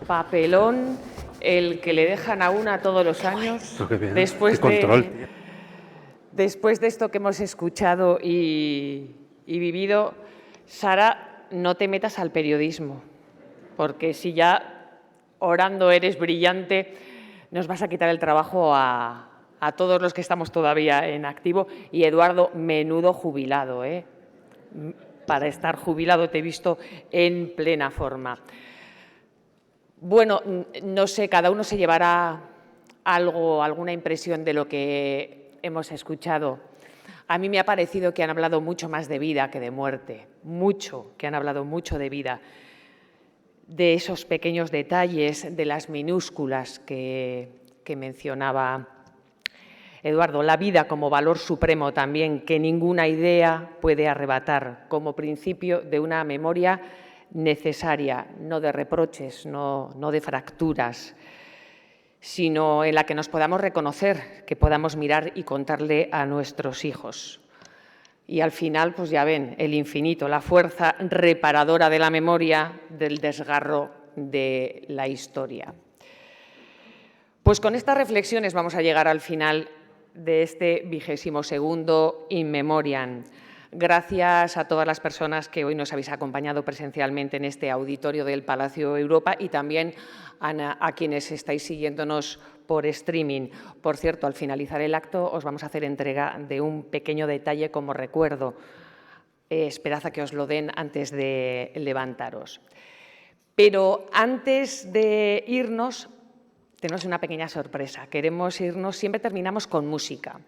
Papelón el que le dejan a una todos los años. Después de esto que hemos escuchado y vivido, Sara, no te metas al periodismo, porque si ya orando eres brillante, nos vas a quitar el trabajo a todos los que estamos todavía en activo. Y Eduardo, menudo jubilado, ¿eh? Para estar jubilado te he visto en plena forma. Bueno, no sé, cada uno se llevará algo, alguna impresión de lo que hemos escuchado. A mí me ha parecido que han hablado mucho más de vida que de muerte, que han hablado mucho de vida, de esos pequeños detalles, de las minúsculas que mencionaba Eduardo, la vida como valor supremo también, que ninguna idea puede arrebatar, como principio de una memoria necesaria, no de reproches, no de fracturas, sino en la que nos podamos reconocer, que podamos mirar y contarle a nuestros hijos. Y al final, pues ya ven, el infinito, la fuerza reparadora de la memoria, del desgarro de la historia. Pues con estas reflexiones vamos a llegar al final de este 22º In Memoriam. Gracias a todas las personas que hoy nos habéis acompañado presencialmente en este auditorio del Palacio Europa y también a quienes estáis siguiéndonos por streaming. Por cierto, al finalizar el acto os vamos a hacer entrega de un pequeño detalle como recuerdo. Esperad a que os lo den antes de levantaros. Pero antes de irnos, tenemos una pequeña sorpresa. Queremos irnos, siempre terminamos con música.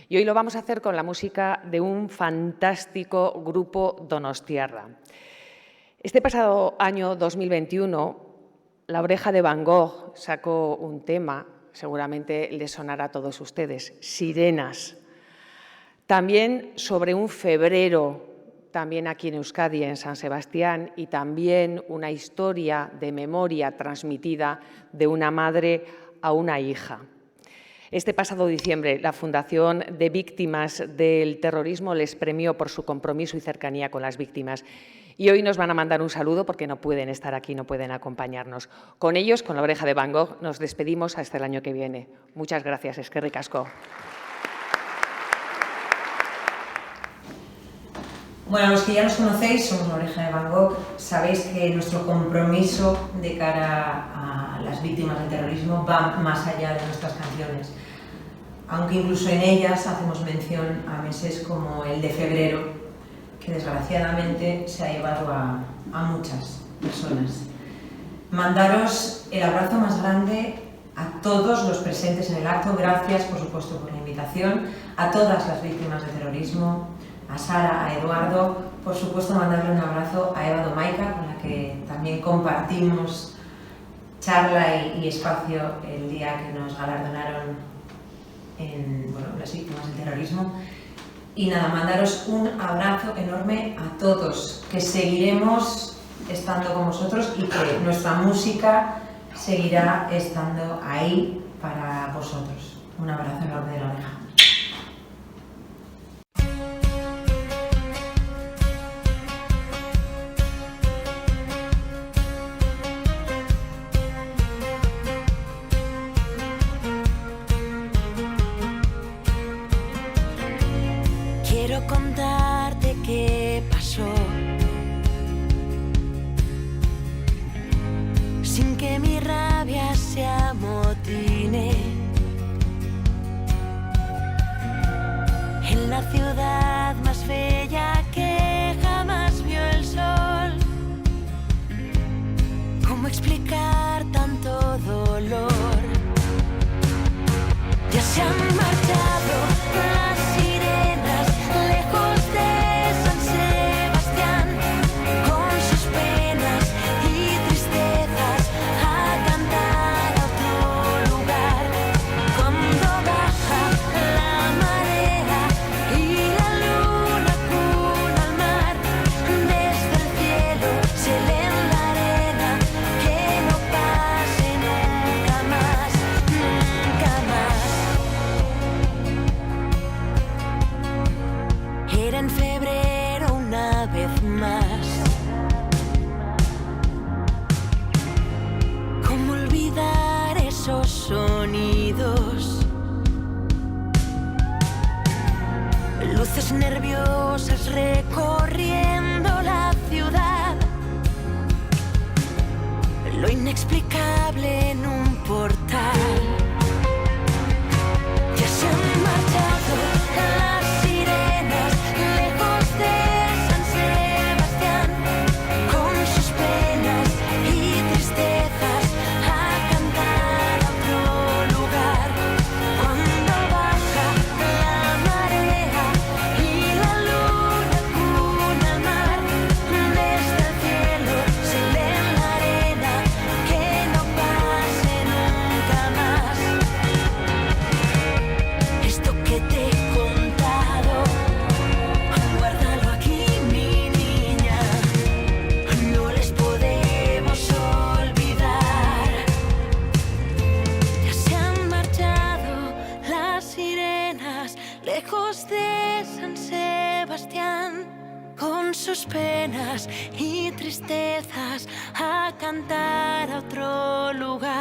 Y hoy lo vamos a hacer con la música de un fantástico grupo donostiarra. Este pasado año 2021, La Oreja de Van Gogh sacó un tema, seguramente les sonará a todos ustedes, Sirenas. También sobre un febrero, también aquí en Euskadi, en San Sebastián, y también una historia de memoria transmitida de una madre a una hija. Este pasado diciembre, la Fundación de Víctimas del Terrorismo les premió por su compromiso y cercanía con las víctimas. Y hoy nos van a mandar un saludo porque no pueden estar aquí, no pueden acompañarnos. Con ellos, con La Oreja de Van Gogh, nos despedimos hasta el año que viene. Muchas gracias. Eskerrik asko. Bueno, los que ya nos conocéis, somos La Oreja de Van Gogh. Sabéis que nuestro compromiso de cara a las víctimas del terrorismo va más allá de nuestras canciones. Aunque incluso en ellas hacemos mención a meses como el de febrero, que desgraciadamente se ha llevado a muchas personas. Mandaros el abrazo más grande a todos los presentes en el acto. Gracias, por supuesto, por la invitación. A todas las víctimas del terrorismo, a Sara, a Eduardo. Por supuesto, mandarle un abrazo a Eva Domaica, con la que también compartimos charla y espacio el día que nos galardonaron en las víctimas del terrorismo. Y nada, mandaros un abrazo enorme a todos, que seguiremos estando con vosotros y que nuestra música seguirá estando ahí para vosotros. Un abrazo enorme de La Oreja. la ciudad más bella que jamás vio el sol. ¿Cómo explicar tanto dolor? Ya se han marchado las sirenas lejos de San Sebastián, con sus penas y tristezas a cantar a otro lugar. Cuando baja la marea y la luna cuna al mar, desde el cielo se lee en la arena que no pase nunca más, nunca más. Era en febrero una vez más. ¿Cómo olvidar esos sonidos? Luces nerviosas recorriendo la ciudad, lo inexplicable en un portal. Ya se han marchado las sirenas lejos de San Sebastián, con sus penas y tristezas a cantar a otro lugar. Cuando baja la marea y la luna cuna al mar, desde el cielo se lee en la arena que no pase nunca más. Esto que te he contado, guárdalo aquí, mi niña, no les podemos olvidar. Ya se han marchado las sirenas lejos de San Sebastián, con sus penas y tristezas a cantar a otro lugar.